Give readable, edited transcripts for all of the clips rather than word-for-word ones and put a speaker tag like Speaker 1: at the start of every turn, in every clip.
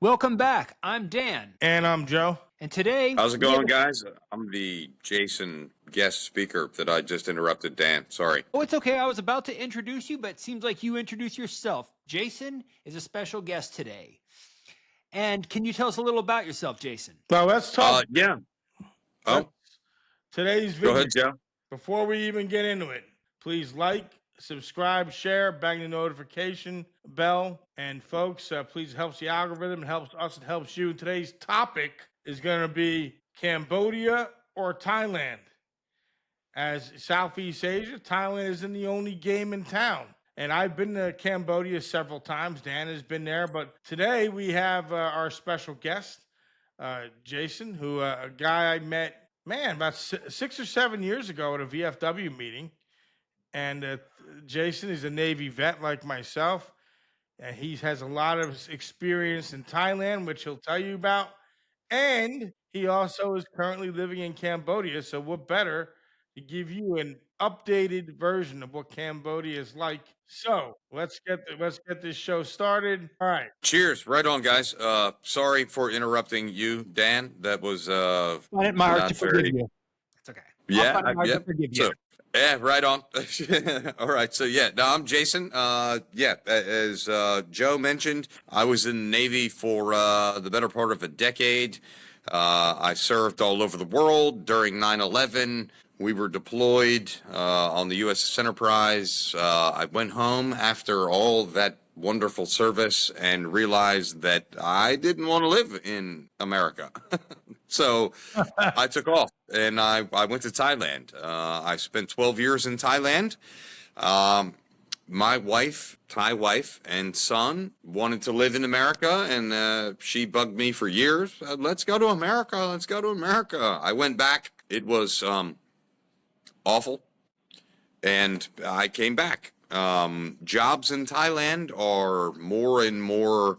Speaker 1: Welcome back. I'm Dan.
Speaker 2: And I'm Joe.
Speaker 1: And today,
Speaker 3: How's it going, guys? I'm the Jason guest speaker that I just interrupted Dan. Sorry.
Speaker 1: Oh, it's okay. I was about to introduce you, but it seems like you introduced yourself. Jason is a special guest today. And can you tell us a little about yourself, Jason?
Speaker 2: Well, let's talk.
Speaker 3: Yeah. Oh,
Speaker 2: Today's
Speaker 3: go
Speaker 2: video.
Speaker 3: ahead, Joe.
Speaker 2: Before we even get into it, please like, subscribe, share, bang the notification bell. And folks, please helps the algorithm, it helps us, it helps you. Today's topic is going to be Cambodia or Thailand. As Southeast Asia, Thailand isn't the only game in town. And I've been to Cambodia several times. Dan has been there. But today we have our special guest, Jason, who a guy I met, about 6 or 7 years ago at a VFW meeting. And Jason is a Navy vet like myself. And he has a lot of experience in Thailand, which he'll tell you about. And he also is currently living in Cambodia. So what better to give you an updated version of what Cambodia is like. So let's get this show started. All right.
Speaker 3: Cheers. Right on, guys. Sorry for interrupting you, Dan. That was
Speaker 1: Find it my heart to forgive you. It's okay.
Speaker 3: Yeah,
Speaker 1: to forgive you.
Speaker 3: So, yeah, right on. All right. So yeah, no, I'm Jason. As Joe mentioned, I was in the Navy for the better part of a decade. I served all over the world during 9/11. We were deployed on the USS Enterprise. I went home after all that wonderful service and realized that I didn't want to live in America. So I took off and I went to Thailand. I spent 12 years in Thailand. My wife, Thai wife, and son wanted to live in America, and she bugged me for years. Let's go to America. Let's go to America. I went back. It was awful, and I came back. Jobs in Thailand are more and more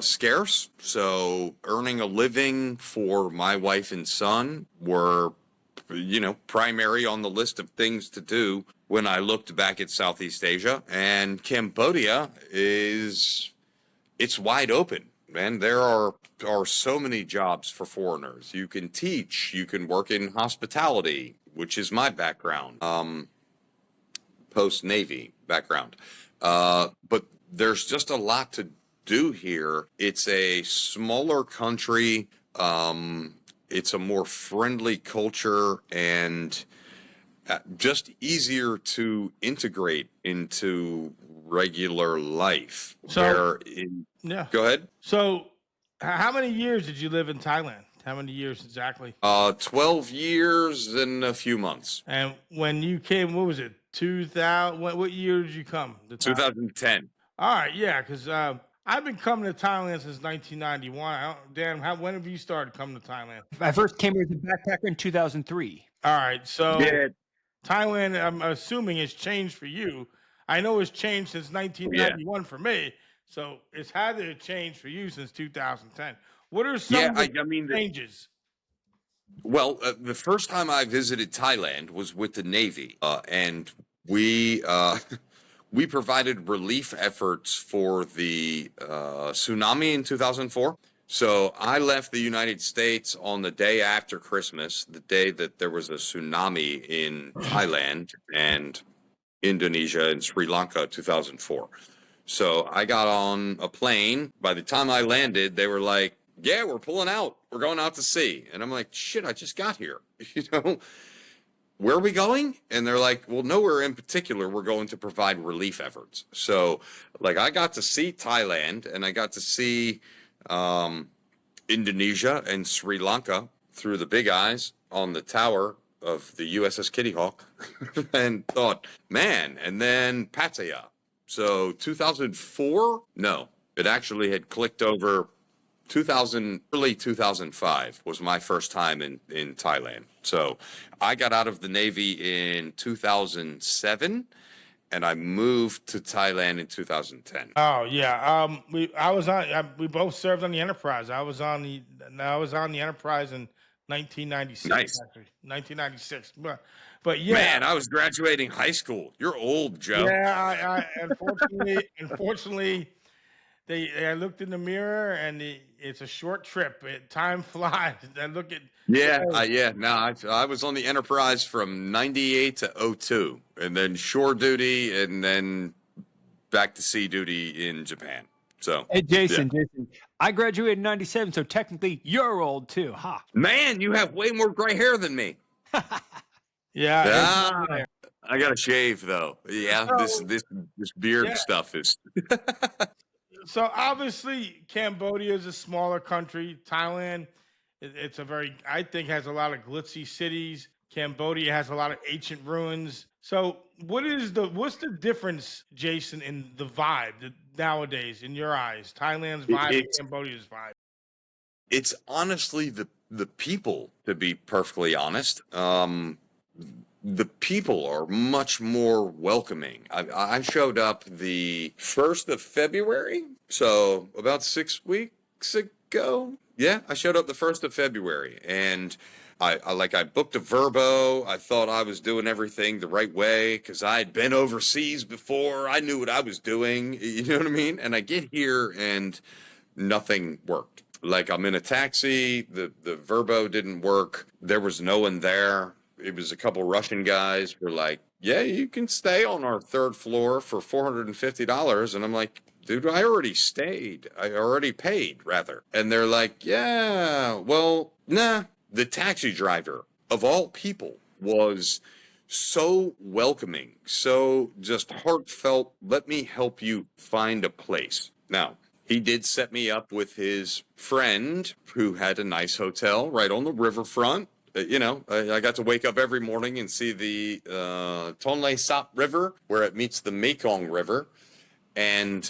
Speaker 3: scarce, so earning a living for my wife and son were, primary on the list of things to do when I looked back at Southeast Asia. And Cambodia it's wide open, man. There are so many jobs for foreigners. You can teach, you can work in hospitality, which is my background, post-Navy background. But there's just a lot to do here. It's a smaller country. It's a more friendly culture and just easier to integrate into regular life.
Speaker 2: So,
Speaker 3: Go ahead.
Speaker 2: So how many years did you live in Thailand? How many years exactly?
Speaker 3: 12 years and a few months.
Speaker 2: And when you came, what was it? 2000? What year did you come?
Speaker 3: 2010.
Speaker 2: All right, yeah, because I've been coming to Thailand since 1991. Dan, when have you started coming to Thailand?
Speaker 1: I first came here as a backpacker in 2003.
Speaker 2: All right, so
Speaker 3: Yeah.
Speaker 2: Thailand, I'm assuming, has changed for you. I know it's changed since 1991 for me, so it's had to change for you since 2010. What are some changes?
Speaker 3: Well, the first time I visited Thailand was with the Navy, and we we provided relief efforts for the tsunami in 2004. So I left the United States on the day after Christmas, the day that there was a tsunami in Thailand and Indonesia and Sri Lanka, 2004. So I got on a plane. By the time I landed, they were like, yeah, we're pulling out. We're going out to sea. And I'm like, shit, I just got here. Where are we going? And they're like, well, nowhere in particular. We're going to provide relief efforts. So, I got to see Thailand and I got to see Indonesia and Sri Lanka through the big eyes on the tower of the USS Kitty Hawk and thought, man, and then Pattaya. So 2004? No, it actually had clicked over. Early 2005 was my first time in Thailand. So I got out of the Navy in 2007 and I moved to Thailand in 2010.
Speaker 2: Oh yeah. We both served on the Enterprise. I was on the Enterprise in 1996.
Speaker 3: Nice.
Speaker 2: Actually, 1996. But yeah.
Speaker 3: Man, I was graduating high school. You're old, Joe.
Speaker 2: Yeah, I unfortunately I looked in the mirror, and it's a short trip. Time flies. I look at
Speaker 3: Yeah, yeah. No, I was on the Enterprise from '98 to '02, and then shore duty, and then back to sea duty in Japan. So,
Speaker 1: Hey,
Speaker 3: yeah.
Speaker 1: Jason, I graduated in 97, so technically you're old too, ha.
Speaker 3: Man, you have way more gray hair than me.
Speaker 2: yeah.
Speaker 3: Ah, I got to shave though. Yeah,
Speaker 2: So,
Speaker 3: this beard
Speaker 2: yeah.
Speaker 3: stuff is.
Speaker 2: So obviously, Cambodia is a smaller country. Thailand, it's a very, I think, has a lot of glitzy cities. Cambodia has a lot of ancient ruins. So, what's the difference, Jason, in the vibe nowadays in your eyes? Thailand's vibe and
Speaker 3: It's
Speaker 2: Cambodia's vibe.
Speaker 3: it's honestly the people, to be perfectly honest. The people are much more welcoming. I showed up the 1st of February, so about 6 weeks ago. Yeah, I showed up the 1st of February, and I booked a Verbo. I thought I was doing everything the right way because I had been overseas before. I knew what I was doing. You know what I mean? And I get here and nothing worked. Like I'm in a taxi, the Verbo didn't work. There was no one there. It was a couple Russian guys were like, "Yeah, you can stay on our 3rd floor for $450." And I'm like, "Dude, I already stayed. I already paid, rather." And they're like, "Yeah, well, nah." The taxi driver, of all people, was so welcoming, so just heartfelt. Let me help you find a place. Now, he did set me up with his friend who had a nice hotel right on the riverfront. I got to wake up every morning and see the Tonle Sap River where it meets the Mekong River. And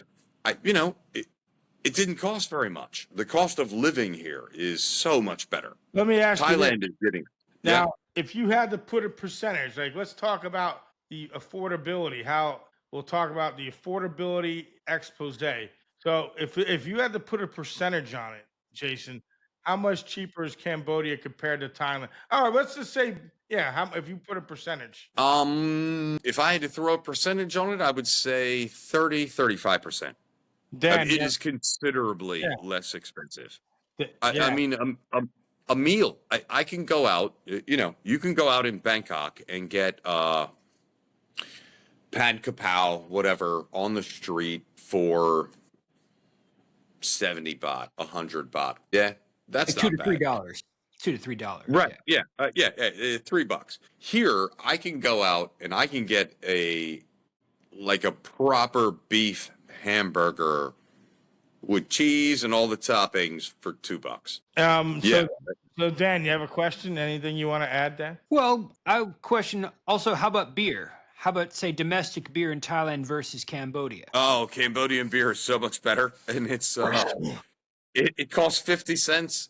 Speaker 3: it didn't cost very much. The cost of living here is so much better.
Speaker 2: Let me ask you this.
Speaker 3: Thailand is getting.
Speaker 2: Now,
Speaker 3: Yeah.
Speaker 2: if you had to put a percentage, like let's talk about the affordability, how we'll talk about the affordability expose. So if you had to put a percentage on it, Jason, how much cheaper is Cambodia compared to Thailand? All right, let's just say, yeah, if you put a percentage.
Speaker 3: If I had to throw a percentage on it, I would say 35%.
Speaker 2: Dan,
Speaker 3: It is considerably
Speaker 2: Yeah.
Speaker 3: less expensive.
Speaker 2: yeah.
Speaker 3: I mean, a meal. I can go out. You can go out in Bangkok and get pad kapow, whatever, on the street for 70 baht, 100 baht. Yeah, that's
Speaker 1: Like $2
Speaker 3: not
Speaker 1: to
Speaker 3: bad.
Speaker 1: $3. $2 to $3.
Speaker 3: Right.
Speaker 1: Yeah.
Speaker 3: Yeah. $3. Here, I can go out and I can get a proper beef hamburger with cheese and all the toppings for $2. Yeah.
Speaker 2: So Dan, you have a question? Anything you want to add, Dan?
Speaker 1: Well, I question also, how about beer? How about, say, domestic beer in Thailand versus Cambodia?
Speaker 3: Oh, Cambodian beer is so much better, and it's it costs 50 cents.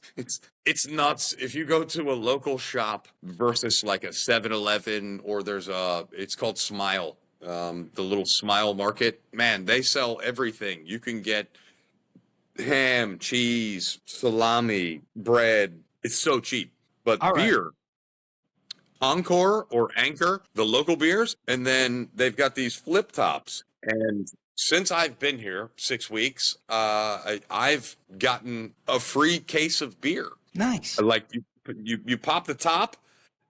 Speaker 3: It's nuts. If you go to a local shop versus like a 7-Eleven, or it's called Smile, the little Smile Market, man, they sell everything. You can get ham, cheese, salami, bread. It's so cheap. But
Speaker 1: All right.
Speaker 3: beer, Encore or Anchor, the local beers, and then they've got these flip tops. And since I've been here 6 weeks, I've gotten a free case of beer.
Speaker 1: Nice.
Speaker 3: Like you pop the top,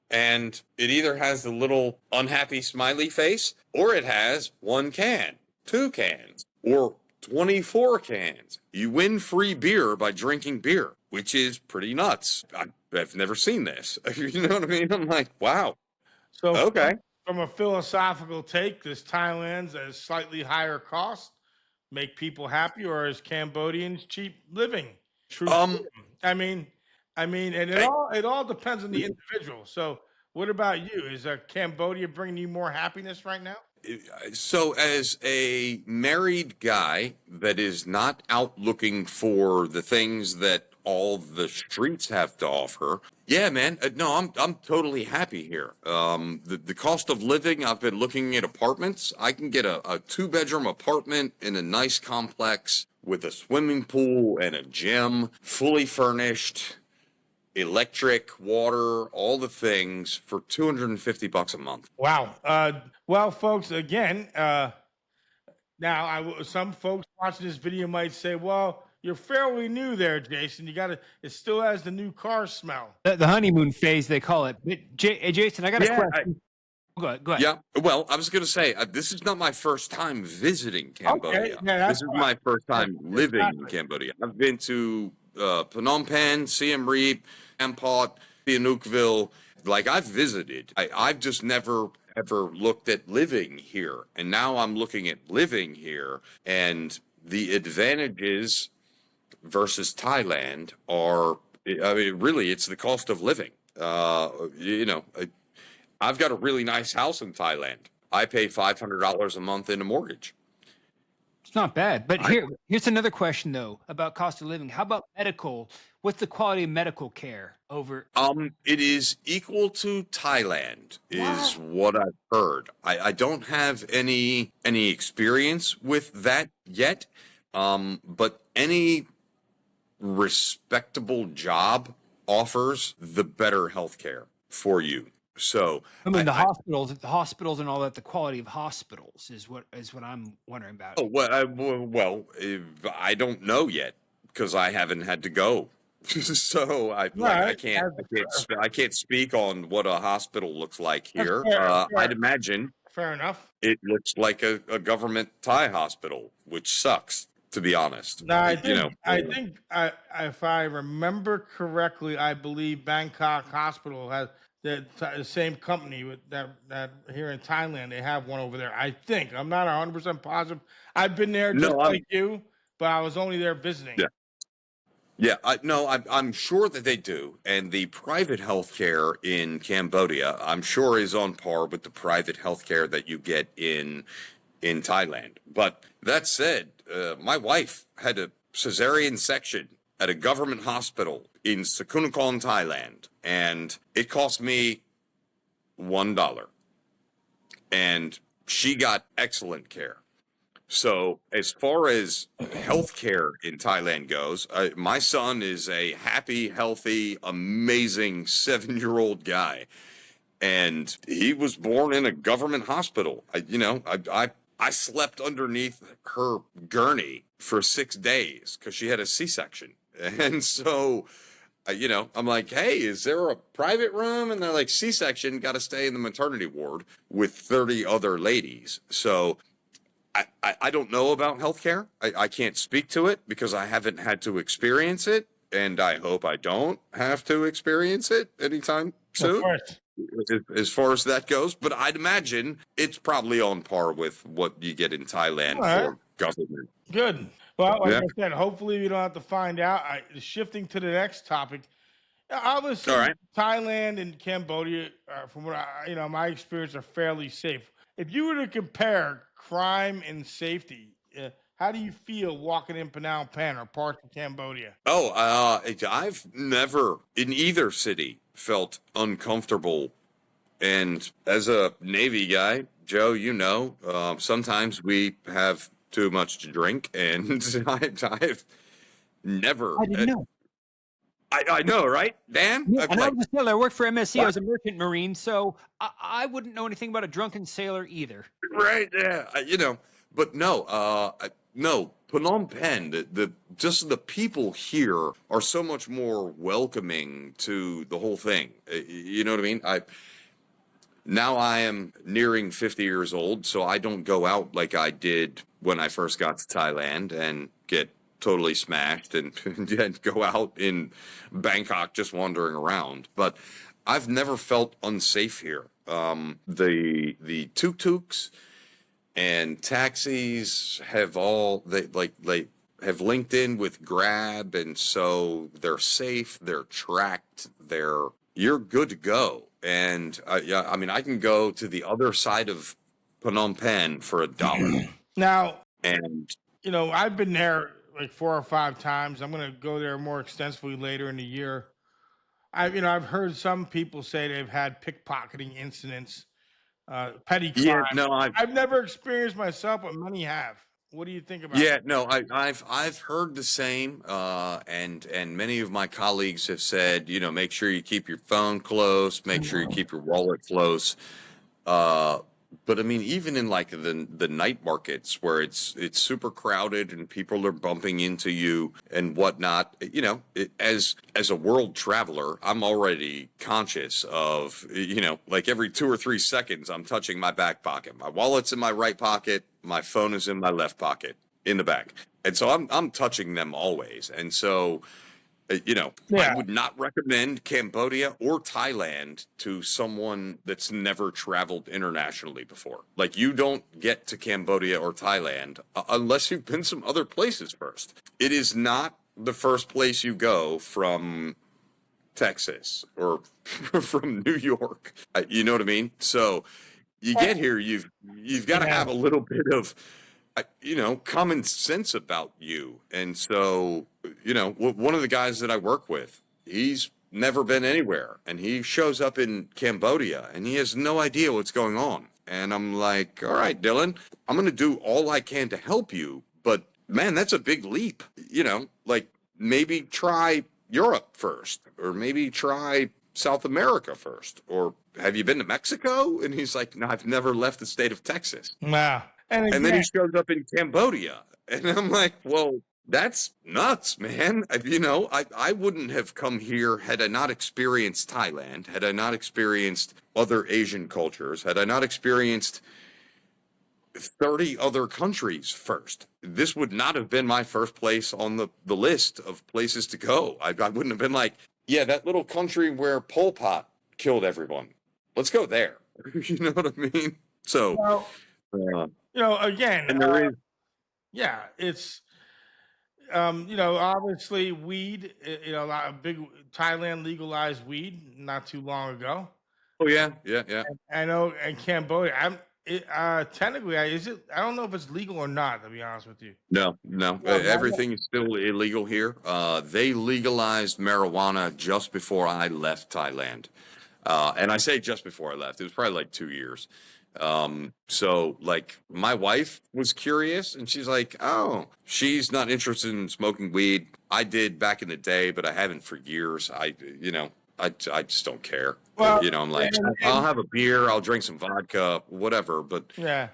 Speaker 3: and it either has the little unhappy smiley face, or it has 1 can, 2 cans, or 24 cans. You win free beer by drinking beer, which is pretty nuts. I've never seen this. You know what I mean? I'm like, wow.
Speaker 2: So
Speaker 3: Okay.
Speaker 2: From a philosophical take, does Thailand's a slightly higher cost make people happy, or is Cambodians cheap living? True. I mean, and it all depends on the individual. So, what about you? Is Cambodia bringing you more happiness right now?
Speaker 3: So, as a married guy that is not out looking for the things that all the streets have to offer, yeah, man, no, I'm totally happy here. The cost of living, I've been looking at apartments. I can get a 2-bedroom apartment in a nice complex with a swimming pool and a gym, fully furnished, electric, water, all the things for $250 a month.
Speaker 2: Wow. Well, folks, again, Now, some folks watching this video might say, "Well, you're fairly new there, Jason. It still has the new car smell."
Speaker 1: The honeymoon phase, they call it. But Jason, I got a
Speaker 3: Yeah,
Speaker 1: question. Go ahead. Go ahead.
Speaker 3: yeah. Well, I was going to say this is not my first time visiting Cambodia.
Speaker 2: yeah, that's
Speaker 3: This is
Speaker 2: fine.
Speaker 3: my first time living in
Speaker 2: Exactly.
Speaker 3: Cambodia. I've been to Phnom Penh, Siem Reap, Ampot, Sihanoukville. Like I've visited. I've just never ever looked at living here, and now I'm looking at living here, and the advantages versus Thailand are. I mean, really, it's the cost of living. You know, I've got a really nice house in Thailand. I pay $500 a month in a mortgage.
Speaker 1: It's not bad. But here's another question though about cost of living. How about medical? What's the quality of medical care over?
Speaker 3: It is equal to Thailand, is what I've heard. I don't have any experience with that yet. But any respectable job offers the better healthcare for you. So
Speaker 1: I mean, the hospitals and all that. The quality of hospitals is what I'm wondering about.
Speaker 3: Oh well, I don't know yet because I haven't had to go. So I can't speak on what a hospital looks like here. I'd imagine
Speaker 2: Fair enough.
Speaker 3: it looks like a government Thai hospital, which sucks, to be honest.
Speaker 2: Now, I think if I remember correctly, I believe Bangkok Hospital has the same company with that here in Thailand. They have one over there. I think I'm not 100% positive. I've been there just like you, but I was only there visiting.
Speaker 3: Yeah. Yeah, I'm sure that they do, and the private healthcare in Cambodia, I'm sure, is on par with the private healthcare that you get in Thailand. But that said, my wife had a cesarean section at a government hospital in Sakunakon, Thailand, and it cost me $1, and she got excellent care. So as far as healthcare in Thailand goes, my son is a happy, healthy, amazing 7-year-old guy, and he was born in a government hospital. I slept underneath her gurney for 6 days because she had a C-section, and so. I'm like, hey, is there a private room? And they're like, C-section, got to stay in the maternity ward with 30 other ladies. So I don't know about healthcare. I can't speak to it because I haven't had to experience it, and I hope I don't have to experience it anytime soon. As far as that goes, but I'd imagine it's probably on par with what you get in Thailand for government.
Speaker 2: Good. Well, like I said, hopefully we don't have to find out. Shifting to the next topic, obviously Thailand and Cambodia, from what my experience, are fairly safe. If you were to compare crime and safety, how do you feel walking in Phnom Penh or parts of Cambodia?
Speaker 3: I've never in either city felt uncomfortable. And as a Navy guy, Joe, sometimes we have too much to drink, and I've never.
Speaker 1: I didn't know.
Speaker 3: I know, right, Dan?
Speaker 1: Yeah, and I was a sailor. I worked for MSC. I was a merchant marine, so I wouldn't know anything about a drunken sailor either.
Speaker 3: Right? Yeah, but no, no. Phnom Penh, the people here are so much more welcoming to the whole thing. You know what I mean? Now I am nearing 50 years old, so I don't go out like I did when I first got to Thailand and get totally smashed and go out in Bangkok just wandering around. But I've never felt unsafe here. The tuk-tuks and taxis have they have linked in with Grab, and so they're safe, they're tracked, you're good to go. And I can go to the other side of Phnom Penh for $1.
Speaker 2: Now,
Speaker 3: and
Speaker 2: I've been there like 4 or 5 times. I'm going to go there more extensively later in the year. I've heard some people say they've had pickpocketing incidents, petty crime.
Speaker 3: Yeah, no,
Speaker 2: I've never experienced myself, but many have. What do you think about?
Speaker 3: Yeah, no, I've heard the same, and many of my colleagues have said, make sure you keep your phone close, make sure you keep your wallet close. But I mean, even in like the night markets where it's super crowded and people are bumping into you and whatnot, as a world traveler, I'm already conscious of, like every 2 or 3 seconds, I'm touching my back pocket. My wallet's in my right pocket, my phone is in my left pocket, in the back, and so I'm touching them always, and so. I
Speaker 2: Yeah.
Speaker 3: would not recommend Cambodia or Thailand to someone that's never traveled internationally before. Like, you don't get to Cambodia or Thailand unless you've been some other places first. It is not the first place you go from Texas or from New York. You know what I mean? So you get here, you've got to
Speaker 2: Yeah.
Speaker 3: have a little bit of common sense about you. And so, one of the guys that I work with, he's never been anywhere, and he shows up in Cambodia and he has no idea what's going on. And I'm like, all right, Dylan, I'm going to do all I can to help you. But man, that's a big leap. Like, maybe try Europe first, or maybe try South America first, or have you been to Mexico? And he's like, no, I've never left the state of Texas.
Speaker 2: Wow. And
Speaker 3: And then he
Speaker 2: again,
Speaker 3: shows up in Cambodia. And I'm like, well, that's nuts, man. I wouldn't have come here had I not experienced Thailand, had I not experienced other Asian cultures, had I not experienced 30 other countries first. This would not have been my first place on the list of places to go. I wouldn't have been like, yeah, that little country where Pol Pot killed everyone. Let's go there. You know what I mean? So,
Speaker 2: well,
Speaker 3: uh,
Speaker 2: again,
Speaker 3: and there is.
Speaker 2: yeah, it's obviously weed. A lot of big Thailand legalized weed not too long ago.
Speaker 3: Oh yeah, yeah.
Speaker 2: I know, in Cambodia, technically, is it? I don't know if it's legal or not. To be honest with you.
Speaker 3: No.
Speaker 2: Well,
Speaker 3: Everything is still illegal here. They legalized marijuana just before I left Thailand. And I say just before I left. It was probably like 2 years. So like my wife was curious, and she's like, oh, she's not interested in smoking weed. I did back in the day, but I haven't for years. I just don't care.
Speaker 2: Well,
Speaker 3: I'm like, I'll have a beer, I'll drink some vodka, whatever. But
Speaker 2: yeah,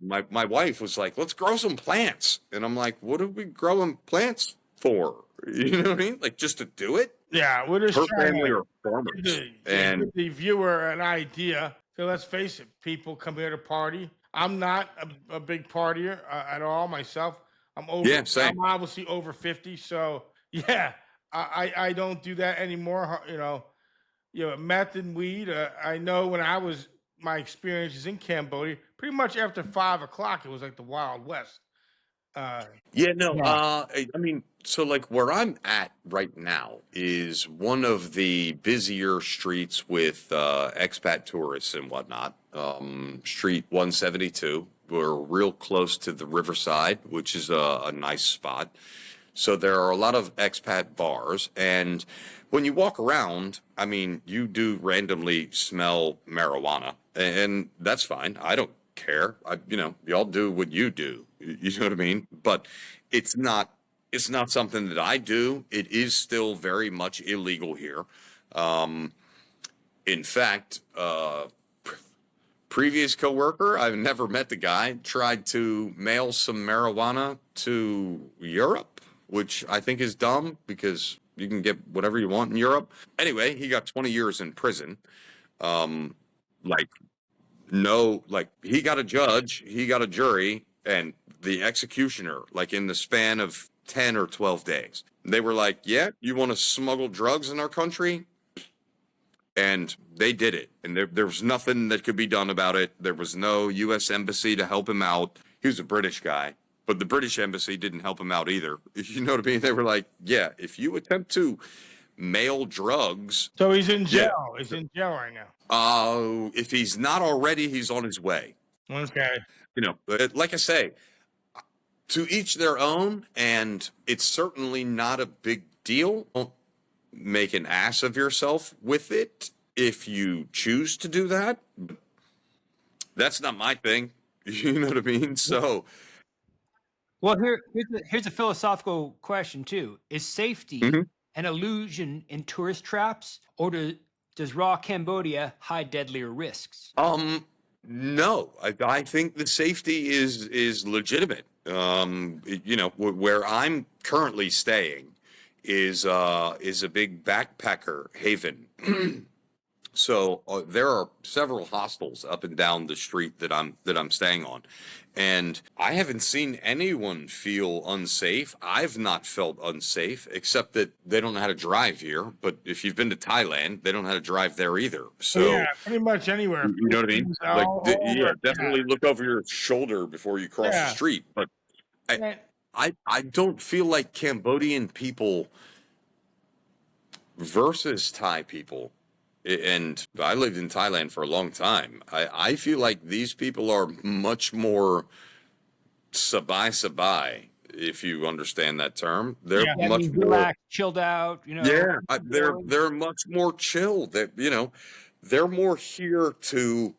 Speaker 3: my wife was like, let's grow some plants. And I'm like, what are we growing plants for? You know what I mean? Like, just to do it?
Speaker 2: yeah, we're just
Speaker 3: Her
Speaker 2: trying
Speaker 3: family
Speaker 2: to
Speaker 3: are farmers.
Speaker 2: give the viewer an idea. So let's face it, people come here to party. I'm not a big partier at all myself. I'm over.
Speaker 3: Yeah, same.
Speaker 2: I'm obviously over 50, so yeah, I don't do that anymore. Meth and weed. I know when my experiences in Cambodia, pretty much after 5 o'clock, it was like the Wild West.
Speaker 3: Yeah, no,
Speaker 2: Yeah.
Speaker 3: I mean, so like where I'm at right now is one of the busier streets with expat tourists and whatnot. Street 172. We're real close to the riverside, which is a nice spot. So there are a lot of expat bars, and when you walk around, I mean, you do randomly smell marijuana, and that's fine. I don't care. Y'all do what you do. You know what I mean? But it's not something that I do. It is still very much illegal here. In fact, previous coworker, I've never met the guy, tried to mail some marijuana to Europe, which I think is dumb because you can get whatever you want in Europe. Anyway, he got 20 years in prison. Like, no, like, he got a judge, he got a jury, and the executioner, like, in the span of 10 or 12 days. They were like, yeah, you want to smuggle drugs in our country? And they did it. And there was nothing that could be done about it. There was no U.S. embassy to help him out. He was a British guy, but the British embassy didn't help him out either. You know what I mean? They were like, yeah, if you attempt to mail drugs.
Speaker 2: So he's in jail. Yeah. He's in jail right now.
Speaker 3: If he's not already, he's on his way.
Speaker 2: Okay.
Speaker 3: Like I say, to each their own, and it's certainly not a big deal. Don't make an ass of yourself with it if you choose to do that. That's not my thing. You know what I mean? So,
Speaker 1: well, here's a philosophical question too: is safety an illusion in tourist traps, or does raw Cambodia hide deadlier risks?
Speaker 3: No, I think the safety is legitimate. Where I'm currently staying is a big backpacker haven. So there are several hostels up and down the street that I'm staying on, and I haven't seen anyone feel unsafe. I've not felt unsafe, except that they don't know how to drive here. But if you've been to Thailand, they don't know how to drive there either.
Speaker 2: Yeah,
Speaker 3: So
Speaker 2: pretty much anywhere.
Speaker 3: you know what I mean?
Speaker 2: Philippines,
Speaker 3: Like,
Speaker 2: all
Speaker 3: yeah,
Speaker 2: over.
Speaker 3: definitely look over your shoulder before you cross the
Speaker 2: Yeah.
Speaker 3: street. But I,
Speaker 2: Yeah.
Speaker 3: I don't feel like Cambodian people versus Thai people, and I lived in Thailand for a long time. I feel like these people are much more sabai, if you understand that term. They're
Speaker 2: Yeah.
Speaker 1: Yeah, I
Speaker 3: much
Speaker 1: mean,
Speaker 3: more,
Speaker 1: relaxed, chilled out,
Speaker 3: yeah, they're
Speaker 1: enjoy.
Speaker 3: they're much more chill. They're more here to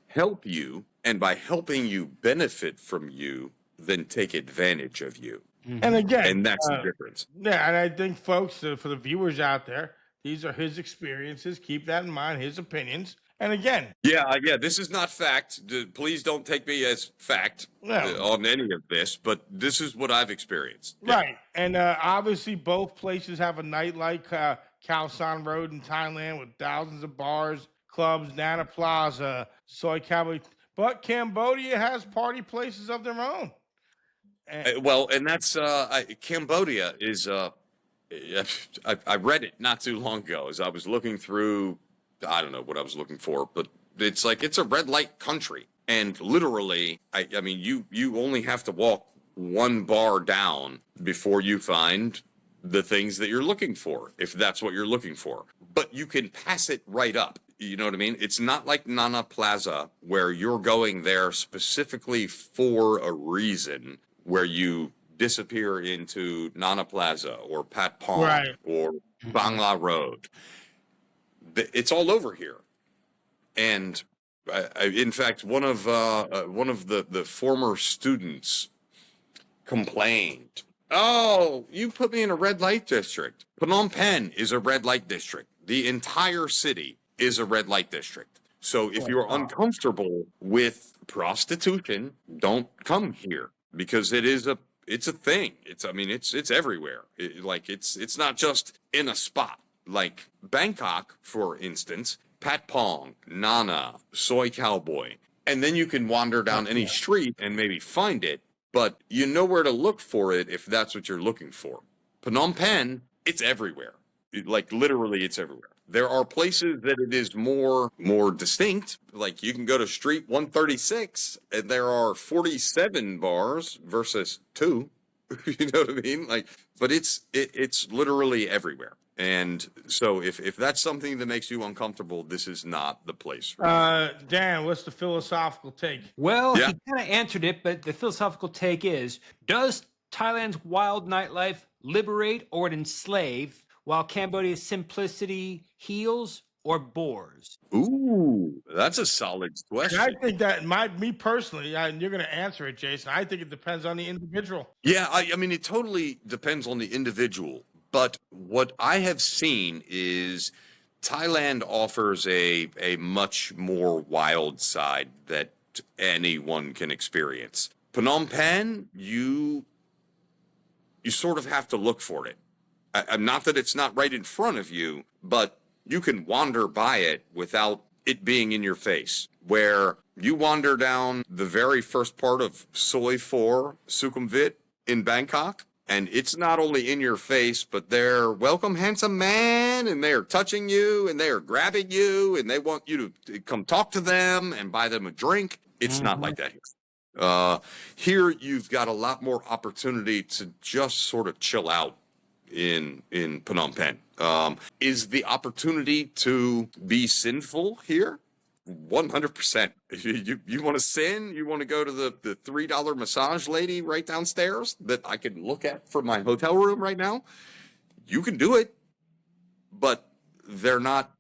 Speaker 3: help you, and by helping you, benefit from you than take advantage of you.
Speaker 2: And again,
Speaker 3: And that's the difference.
Speaker 2: yeah, and I think, folks, for the viewers out there, these are his experiences. Keep that in mind, his opinions. And again,
Speaker 3: Yeah. This is not fact. Please don't take me as fact
Speaker 2: no,
Speaker 3: on any of this, but this is what I've experienced. Yeah.
Speaker 2: right. And obviously, both places have a nightlife, Khao San Road in Thailand with thousands of bars, clubs, Nana Plaza, Soy Cowboy. But Cambodia has party places of their own. And,
Speaker 3: Well, and that's Cambodia is. I read it not too long ago as I was looking through. I don't know what I was looking for, but it's like it's a red light country, and literally, I mean, you only have to walk one bar down before you find the things that you're looking for, if that's what you're looking for. But you can pass it right up. You know what I mean? It's not like Nana Plaza where you're going there specifically for a reason, where you disappear into Nana Plaza or Pat Pong
Speaker 2: Right.
Speaker 3: or Bangla Road. It's all over here. And in fact, one of the former students complained, "Oh, you put me in a red light district. Phnom Penh is a red light district. The entire city is a red light district. So if you're uncomfortable with prostitution, don't come here, because it's a thing. It's everywhere. It's not just in a spot. Like Bangkok, for instance, Pat Pong, Nana, Soy Cowboy, and then you can wander down any street and maybe find it, but you know where to look for it if that's what you're looking for. Phnom Penh, it's everywhere. Like literally, it's everywhere. There are places that it is more distinct. Like you can go to Street 136, and there are 47 bars versus 2. You know what I mean? Like, but it's literally everywhere. And so if that's something that makes you uncomfortable, this is not the place for you.
Speaker 2: Dan, what's the philosophical take?
Speaker 1: Well,
Speaker 3: Yeah.
Speaker 1: he kind of answered it, but the philosophical take is: does Thailand's wild nightlife liberate or enslave, while Cambodia's simplicity heals or bores?
Speaker 3: Ooh, that's a solid
Speaker 2: And
Speaker 3: question.
Speaker 2: I think that me personally, and you're going to answer it, Jason. I think it depends on the individual.
Speaker 3: Yeah, I mean, it totally depends on the individual. But what I have seen is Thailand offers a much more wild side that anyone can experience. Phnom Penh, you sort of have to look for it. Not that it's not right in front of you, but you can wander by it without it being in your face. Where you wander down the very first part of Soi 4 Sukhumvit in Bangkok, and it's not only in your face, but they're welcome, handsome man, and they are touching you, and they are grabbing you, and they want you to come talk to them and buy them a drink. It's not like that here. Here, you've got a lot more opportunity to just sort of chill out in Phnom Penh. Is the opportunity to be sinful here? 100%. You want to sin? You want to go to the $3 massage lady right downstairs that I can look at from my hotel room right now? You can do it, but they're not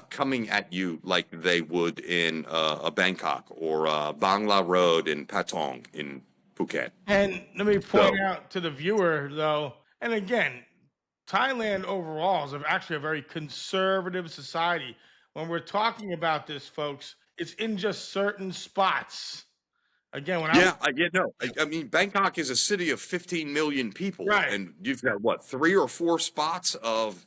Speaker 3: coming at you like they would in a Bangkok or Bangla Road in Patong in Phuket.
Speaker 2: And let me point out to the viewer, though, and again, Thailand overall is actually a very conservative society. When we're talking about this, folks, it's in just certain spots. Again, when
Speaker 3: Yeah, I mean, Bangkok is a city of 15 million people,
Speaker 2: Right.
Speaker 3: and you've got what, 3 or 4 spots of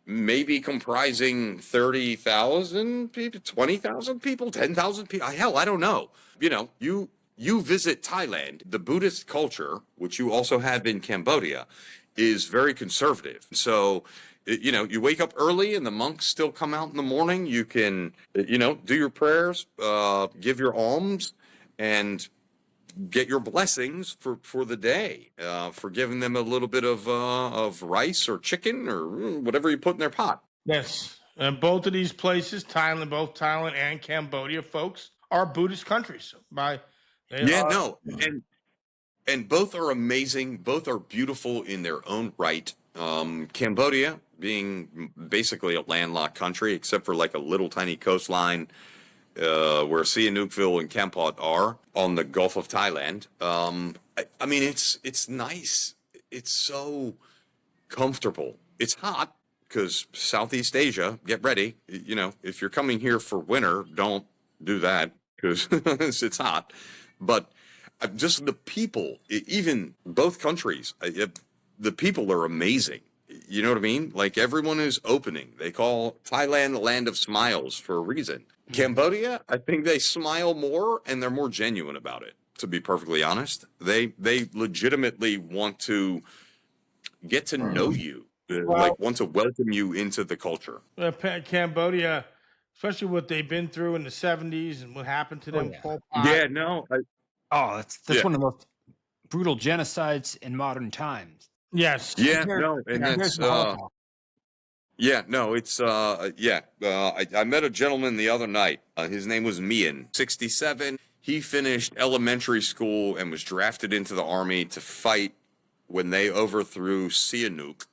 Speaker 3: maybe comprising 30,000 people, 20,000 people, 10,000 people. Hell, I don't know. You visit Thailand, the Buddhist culture, which you also have in Cambodia, is very conservative. So, you wake up early and the monks still come out in the morning. You can, do your prayers, give your alms, and get your blessings for the day, for giving them a little bit of rice or chicken or whatever you put in their pot.
Speaker 2: Yes. And both of these places, both Thailand and Cambodia, folks, are Buddhist countries. They
Speaker 3: Yeah,
Speaker 2: are.
Speaker 3: no, and both are amazing. Both are beautiful in their own right. Cambodia being basically a landlocked country, except for like a little tiny coastline where Sihanoukville and Kampot are on the Gulf of Thailand. I mean, it's nice. It's so comfortable. It's hot because Southeast Asia. Get ready. If you're coming here for winter, don't do that because it's hot. But just the people, even both countries, the people are amazing. You know what I mean? Like everyone is opening. They call Thailand the land of smiles for a reason. Cambodia, I think they smile more and they're more genuine about it. To be perfectly honest, they legitimately want to get to know you, like want to welcome you into the culture.
Speaker 2: Cambodia, especially what they've been through in the 70s and what happened to them.
Speaker 1: yeah.
Speaker 2: Pol Pot.
Speaker 3: Yeah, no,
Speaker 1: Oh, that's
Speaker 3: Yeah.
Speaker 1: one of the most brutal genocides in modern times.
Speaker 2: Yes.
Speaker 3: yeah,
Speaker 1: Compared-
Speaker 3: no, and
Speaker 1: compared
Speaker 3: that's
Speaker 1: to the Holocaust.
Speaker 3: yeah, no, it's I met a gentleman the other night. His name was Mian, 67. He finished elementary school and was drafted into the army to fight when they overthrew Sihanouk,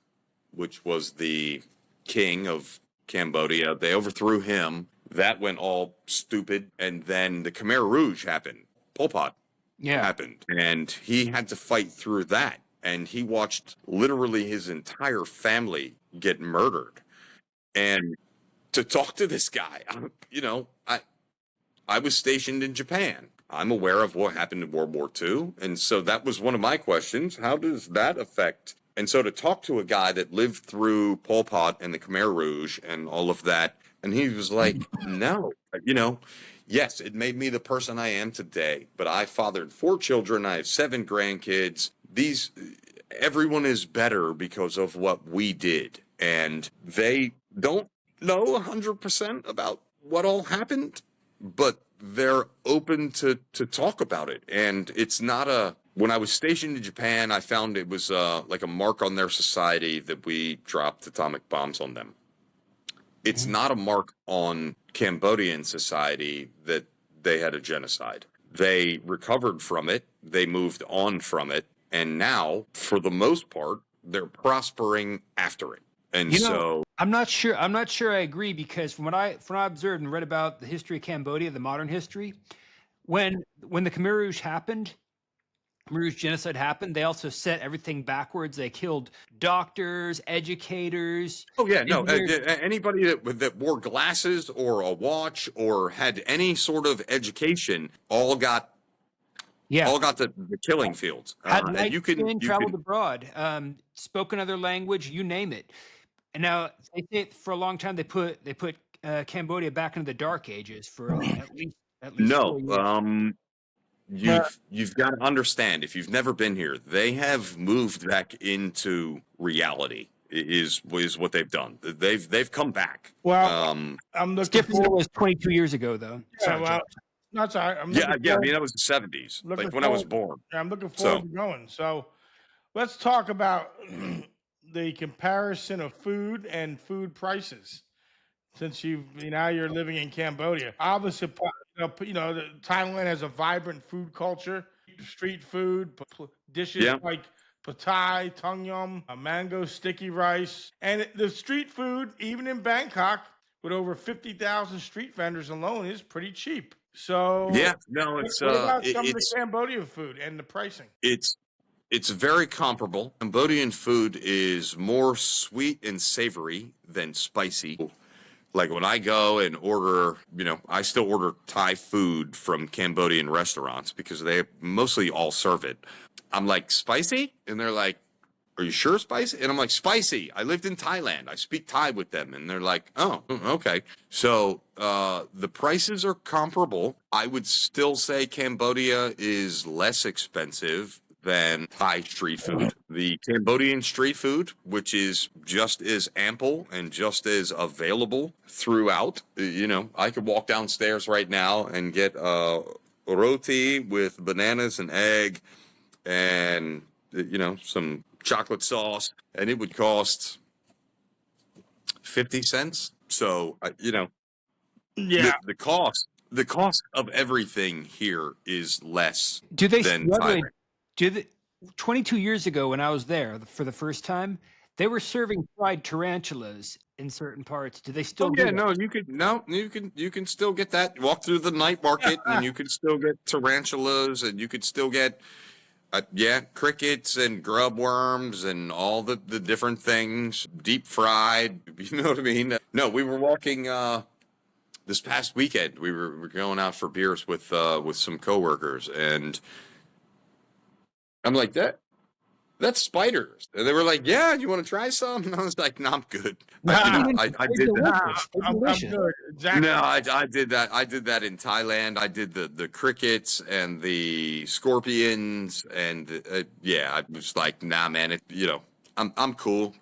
Speaker 3: which was the king of Cambodia. They overthrew him. That went all stupid, and then the Khmer Rouge happened. Pol Pot
Speaker 1: Yeah.
Speaker 3: happened, and he had to fight through that. And he watched literally his entire family get murdered. And to talk to this guy, I was stationed in Japan. I'm aware of what happened in World War II. And so that was one of my questions. How does that affect? And so to talk to a guy that lived through Pol Pot and the Khmer Rouge and all of that, and he was like, no, yes, it made me the person I am today, but I fathered 4 children. I have 7 grandkids. Everyone is better because of what we did. And they don't know 100% about what all happened, but they're open to talk about it. And it's not when I was stationed in Japan, I found it was like a mark on their society that we dropped atomic bombs on them. It's not a mark on Cambodian society that they had a genocide. They recovered from it. They moved on from it. And now, for the most part, they're prospering after it. And so
Speaker 1: I'm not sure I agree, because from what I observed and read about the history of Cambodia, the modern history, when the Khmer Rouge happened, Khmer Rouge genocide happened, they also set everything backwards. They killed doctors, educators.
Speaker 3: oh yeah, no,
Speaker 1: engineers.
Speaker 3: anybody that wore glasses or a watch or had any sort of education all got the killing fields.
Speaker 1: Had
Speaker 3: And
Speaker 1: light
Speaker 3: you can
Speaker 1: skin, traveled abroad, spoke another language, you name it. And now they say for a long time they put Cambodia back into the dark ages for at least
Speaker 3: no,
Speaker 1: 4 years.
Speaker 3: you've got to understand, if you've never been here, they have moved back into reality. Is what they've done. They've come back.
Speaker 2: Well, I'm
Speaker 1: It's
Speaker 2: looking
Speaker 1: different than it
Speaker 2: forward.
Speaker 1: was 22 years ago, though.
Speaker 2: Yeah,
Speaker 1: Sorry,
Speaker 2: well,
Speaker 1: Joe.
Speaker 2: that's all right. I'm
Speaker 3: Yeah,
Speaker 2: looking
Speaker 3: yeah. I
Speaker 2: forward-
Speaker 3: mean, that was the 70s,
Speaker 2: looking
Speaker 3: like when I was
Speaker 2: forward-
Speaker 3: born.
Speaker 2: Yeah, I'm looking forward
Speaker 3: So-
Speaker 2: to going. So let's talk about the comparison of food and food prices. Since now you're living in Cambodia, obviously, Thailand has a vibrant food culture, street food, dishes
Speaker 3: Yeah.
Speaker 2: like pad thai, tung yum, mango sticky rice, and the street food, even in Bangkok, with over 50,000 street vendors alone, is pretty cheap. So
Speaker 3: Yeah, no, it's
Speaker 2: what about some of the
Speaker 3: it's
Speaker 2: Cambodian food and the pricing?
Speaker 3: it's very comparable. Cambodian food is more sweet and savory than spicy. Like when I go and order, I still order Thai food from Cambodian restaurants because they mostly all serve it. I'm like, spicy? And they're like, are you sure spicy? And I'm like, spicy. I lived in Thailand. I speak Thai with them. And they're like, oh, okay. So the prices are comparable. I would still say Cambodia is less expensive than Thai street food. The Cambodian street food, which is just as ample and just as available throughout, I could walk downstairs right now and get roti with bananas and egg and, some chocolate sauce, and it would cost 50 cents. So,
Speaker 2: Yeah.
Speaker 3: the cost of everything here is less
Speaker 1: Do they
Speaker 3: than
Speaker 1: still-
Speaker 3: Thailand.
Speaker 1: do they, 22 years ago when I was there for the first time, they were serving fried tarantulas in certain parts. Do they still
Speaker 3: Oh
Speaker 1: do
Speaker 3: yeah,
Speaker 1: that?
Speaker 3: you can still get that. Walk through the night market and you can still get tarantulas and you could still get crickets and grub worms and all the different things, deep fried. You know what I mean? No, we were walking this past weekend. We were going out for beers with some coworkers, and I'm like, that's spiders, and they were like, yeah, you want to try some? And I was like, no, I'm good. I did that.
Speaker 2: I'm good. Exactly.
Speaker 3: No, I did that. I did that in Thailand. I did the crickets and the scorpions, and I was like, nah, man. I'm cool.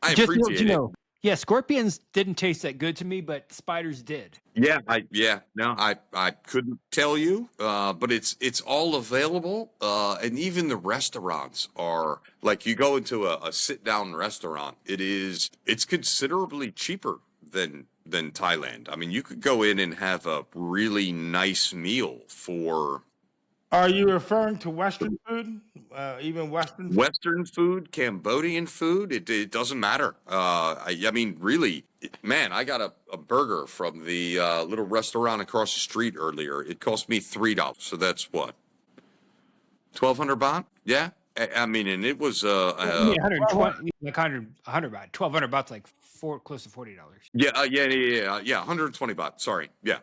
Speaker 3: I appreciate it.
Speaker 1: Yeah, scorpions didn't taste that good to me, but spiders did.
Speaker 3: Yeah, I couldn't tell you, but it's all available, and even the restaurants are like you go into a sit down restaurant. It's considerably cheaper than Thailand. I mean, you could go in and have a really nice meal for.
Speaker 2: Are you referring to Western food? Even Western food?
Speaker 3: Western food, Cambodian food, it doesn't matter. I mean, really, man, I got a burger from the little restaurant across the street earlier. It cost me $3. So that's what? 1,200 baht? Yeah. I mean, and it was
Speaker 1: 120, like 100 baht. 1,200 baht's like close to $40.
Speaker 3: Yeah, 120 baht. Sorry. Yeah.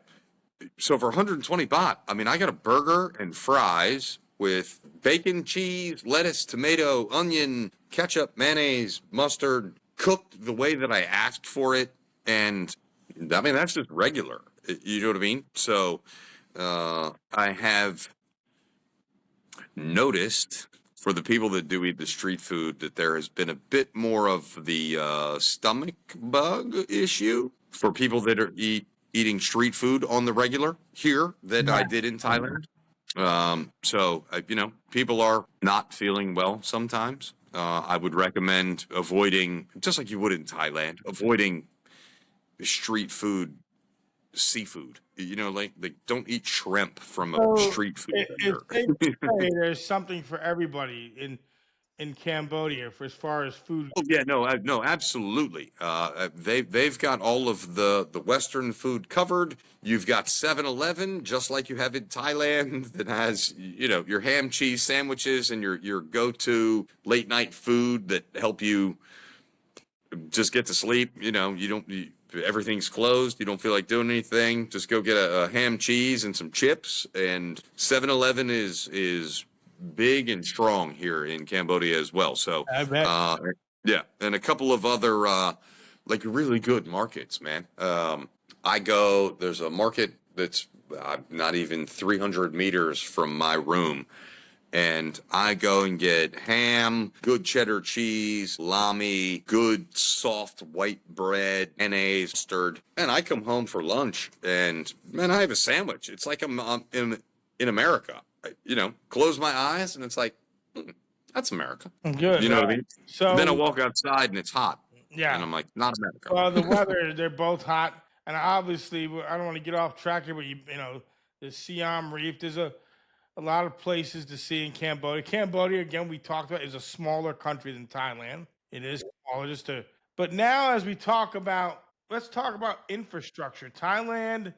Speaker 3: So for 120 baht, I mean, I got a burger and fries with bacon, cheese, lettuce, tomato, onion, ketchup, mayonnaise, mustard, cooked the way that I asked for it. And I mean, that's just regular. You know what I mean? So I have noticed for the people that do eat the street food that there has been a bit more of the stomach bug issue for people that are eating street food on the regular here than I did in Thailand. So, people are not feeling well sometimes. I would recommend avoiding, just like you would in Thailand, avoiding street food, seafood. Like don't eat shrimp from a street food vendor.
Speaker 2: There's something for everybody in Cambodia for as far as food.
Speaker 3: Oh yeah, no, absolutely. They've got all of the Western food covered. You've got 7-Eleven, just like you have in Thailand, that has your ham cheese sandwiches and your go-to late night food that help you just get to sleep. Everything's closed. You don't feel like doing anything. Just go get a ham cheese and some chips. And 7-Eleven is big and strong here in Cambodia as well. So,
Speaker 2: I bet.
Speaker 3: and a couple of other like really good markets, man. There's a market that's not even 300 meters from my room, and I go and get ham, good cheddar cheese, lami, good soft white bread, mayonnaise, mustard, and I come home for lunch, and man, I have a sandwich. It's like I'm in America. Close my eyes and it's like, that's America.
Speaker 2: Good.
Speaker 3: You know what I mean?
Speaker 2: So
Speaker 3: then I walk outside and it's hot.
Speaker 2: Yeah.
Speaker 3: And I'm like, not America.
Speaker 2: Well, the weather, they're both hot. And obviously, I don't want to get off track here, but the Siam Reef, there's a lot of places to see in Cambodia. Cambodia, again, we talked about, is a smaller country than Thailand. It is smaller, but now as we talk about, let's talk about infrastructure. Thailand,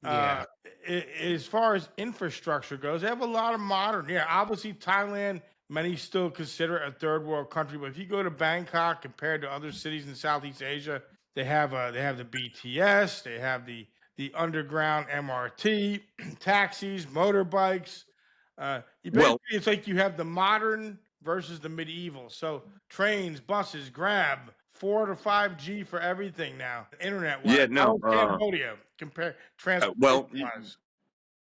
Speaker 2: as far as infrastructure goes, they have a lot of modern. Yeah, obviously Thailand, many still consider it a third world country, but if you go to Bangkok compared to other cities in Southeast Asia, They have the BTS. They have the underground MRT, taxis, motorbikes.
Speaker 3: Well,
Speaker 2: It's like you have the modern versus the medieval. So trains, buses, Grab, 4 to 5G for everything now. Internet wise.
Speaker 3: yeah,
Speaker 2: How
Speaker 3: no.
Speaker 2: is Cambodia compare transportation
Speaker 3: Well,
Speaker 2: wise?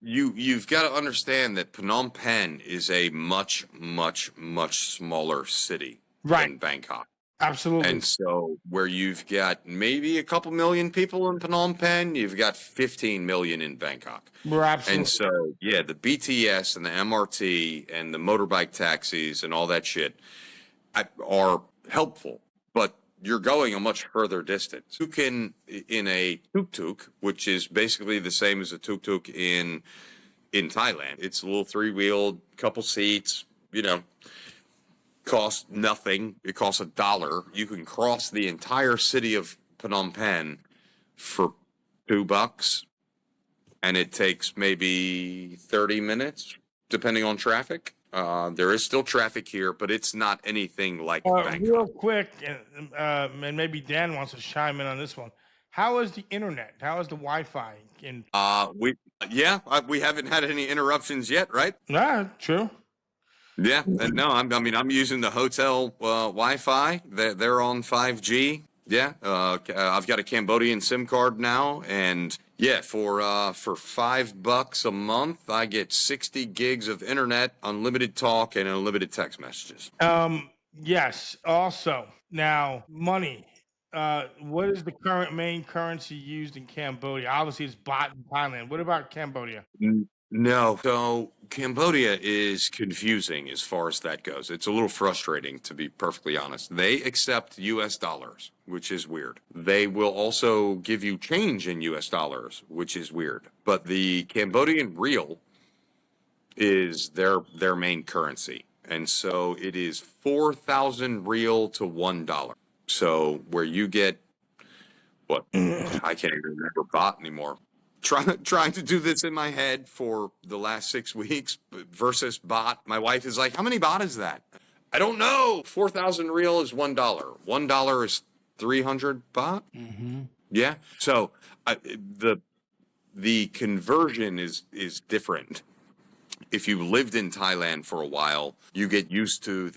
Speaker 3: you've got to understand that Phnom Penh is a much, much, much smaller city
Speaker 2: Right.
Speaker 3: than Bangkok.
Speaker 2: Absolutely.
Speaker 3: And so where you've got maybe a couple million people in Phnom Penh, you've got 15 million in Bangkok.
Speaker 2: We're absolutely.
Speaker 3: And so, yeah, the BTS and the MRT and the motorbike taxis and all that shit are helpful, but you're going a much further distance. You can, in a tuk-tuk, which is basically the same as a tuk-tuk in Thailand. It's a little three-wheeled, couple seats, costs nothing. It costs $1. You can cross the entire city of Phnom Penh for $2, and it takes maybe 30 minutes, depending on traffic. There is still traffic here, but it's not anything like Bangkok.
Speaker 2: Real quick, and maybe Dan wants to chime in on this one. How is the internet? How is the Wi-Fi in?
Speaker 3: We haven't had any interruptions yet, right?
Speaker 2: True.
Speaker 3: Yeah, no, I'm using the hotel Wi-Fi. They're on 5G. Yeah, I've got a Cambodian SIM card now, and yeah, for $5 a month, I get 60 gigs of internet, unlimited talk, and unlimited text messages.
Speaker 2: Yes. Also, now money. What is the current main currency used in Cambodia? Obviously, it's baht in Thailand. What about Cambodia?
Speaker 3: No. So Cambodia is confusing as far as that goes. It's a little frustrating, to be perfectly honest. They accept US dollars, which is weird. They will also give you change in US dollars, which is weird. But the Cambodian riel is their main currency. And so it is 4,000 riel to $1. So where you get what? I can't even remember baht anymore. Trying to do this in my head for the last 6 weeks versus baht. My wife is like, how many baht is that? I don't know. 4,000 riel is $1. $1 is 300 baht.
Speaker 1: Mm-hmm.
Speaker 3: Yeah. So the conversion is different. If you lived in Thailand for a while, you get used to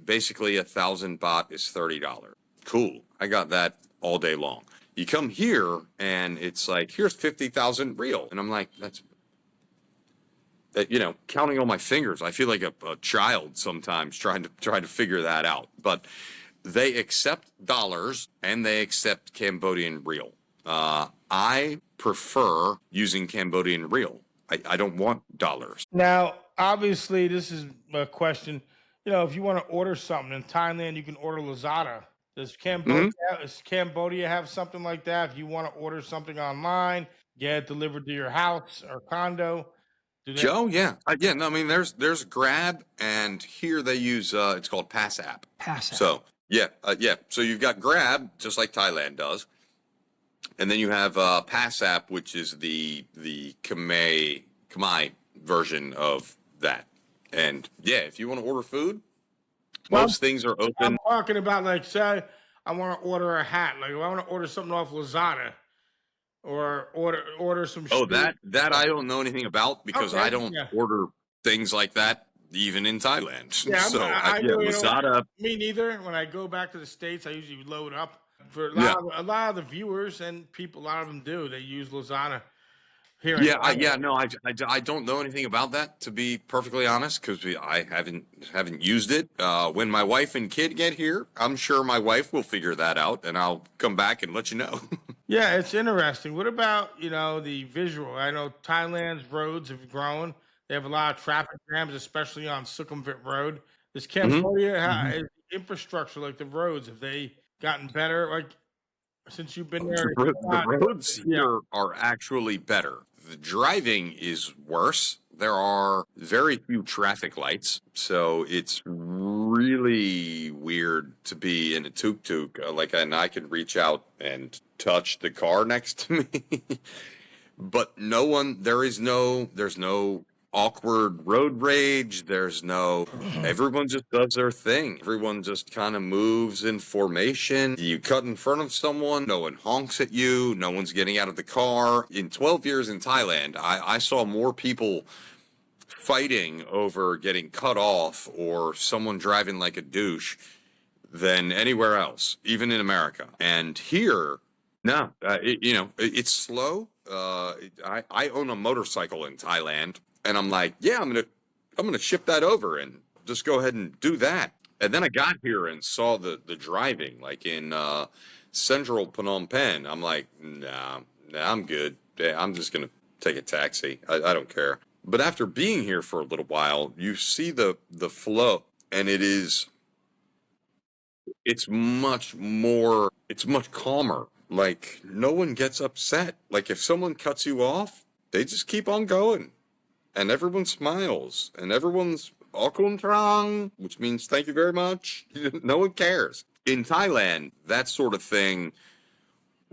Speaker 3: basically 1,000 baht is $30. Cool. I got that all day long. You come here and it's like, here's 50,000 riel. And I'm like, counting on my fingers. I feel like a child sometimes trying to figure that out. But they accept dollars and they accept Cambodian riel. I prefer using Cambodian riel. I don't want dollars.
Speaker 2: Now, obviously, this is a question. If you want to order something in Thailand, you can order Lazada. Does Cambodia have something like that? If you want to order something online, get it delivered to your house or condo.
Speaker 3: Joe, yeah. No, there's Grab, and here they use it's called Pass App.
Speaker 1: Pass App.
Speaker 3: So yeah. So you've got Grab, just like Thailand does, and then you have Pass App, which is the Khmer version of that. And yeah, if you want to order food, most things are open.
Speaker 2: I'm talking about, like, say I want to order a hat. Like, if I want to order something off Lazada or order some
Speaker 3: Oh,
Speaker 2: shoes.
Speaker 3: that I don't know anything about because I don't order things like that even in Thailand.
Speaker 2: Yeah,
Speaker 3: Lazada.
Speaker 2: Me neither. When I go back to the States, I usually load up. For a lot of the viewers and people, a lot of them do. They use Lazada. Here
Speaker 3: I don't know anything about that, to be perfectly honest, because I haven't used it. When my wife and kid get here, I'm sure my wife will figure that out, and I'll come back and let you know.
Speaker 2: Yeah, it's interesting. What about the visual? I know Thailand's roads have grown. They have a lot of traffic jams, especially on Sukhumvit Road. Does Cambodia is the infrastructure, like the roads, have they gotten better? Like, since you've been there,
Speaker 3: the roads here are actually better. The driving is worse. There are very few traffic lights, so it's really weird to be in a tuk-tuk. And I can reach out and touch the car next to me, but there's no awkward road rage. There's no, everyone just does their thing. Everyone just kind of moves in formation. You cut in front of someone, no one honks at you, no one's getting out of the car. In 12 years in Thailand, I saw more people fighting over getting cut off or someone driving like a douche than anywhere else, even in America. And here, no, it's slow. I own a motorcycle in Thailand, and I'm like, yeah, I'm gonna ship that over and just go ahead and do that. And then I got here and saw the driving, like in central Phnom Penh. I'm like, nah, I'm good. Yeah, I'm just gonna take a taxi. I don't care. But after being here for a little while, you see the flow, and it's much calmer. Like, no one gets upset. Like, if someone cuts you off, they just keep on going. And everyone smiles. And everyone's Okumtrang, which means thank you very much. No one cares. In Thailand, that sort of thing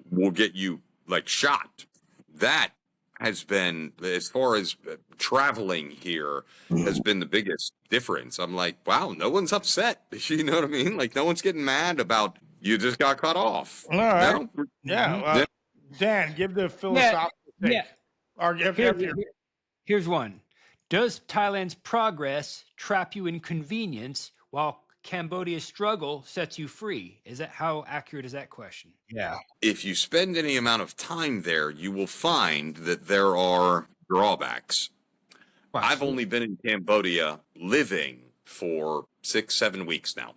Speaker 3: will get you, like, shot. That has been, as far as traveling here, has been the biggest difference. I'm like, wow, no one's upset. You know what I mean? Like, no one's getting mad about you just got cut off.
Speaker 2: All right.
Speaker 3: No?
Speaker 2: Yeah. Dan, give the philosophical take.
Speaker 1: Yeah.
Speaker 2: Or
Speaker 1: Here's one. Does Thailand's progress trap you in convenience while Cambodia's struggle sets you free? How accurate is that question?
Speaker 2: Yeah.
Speaker 3: If you spend any amount of time there, you will find that there are drawbacks.
Speaker 1: Wow.
Speaker 3: I've only been in Cambodia living for 6-7 weeks now.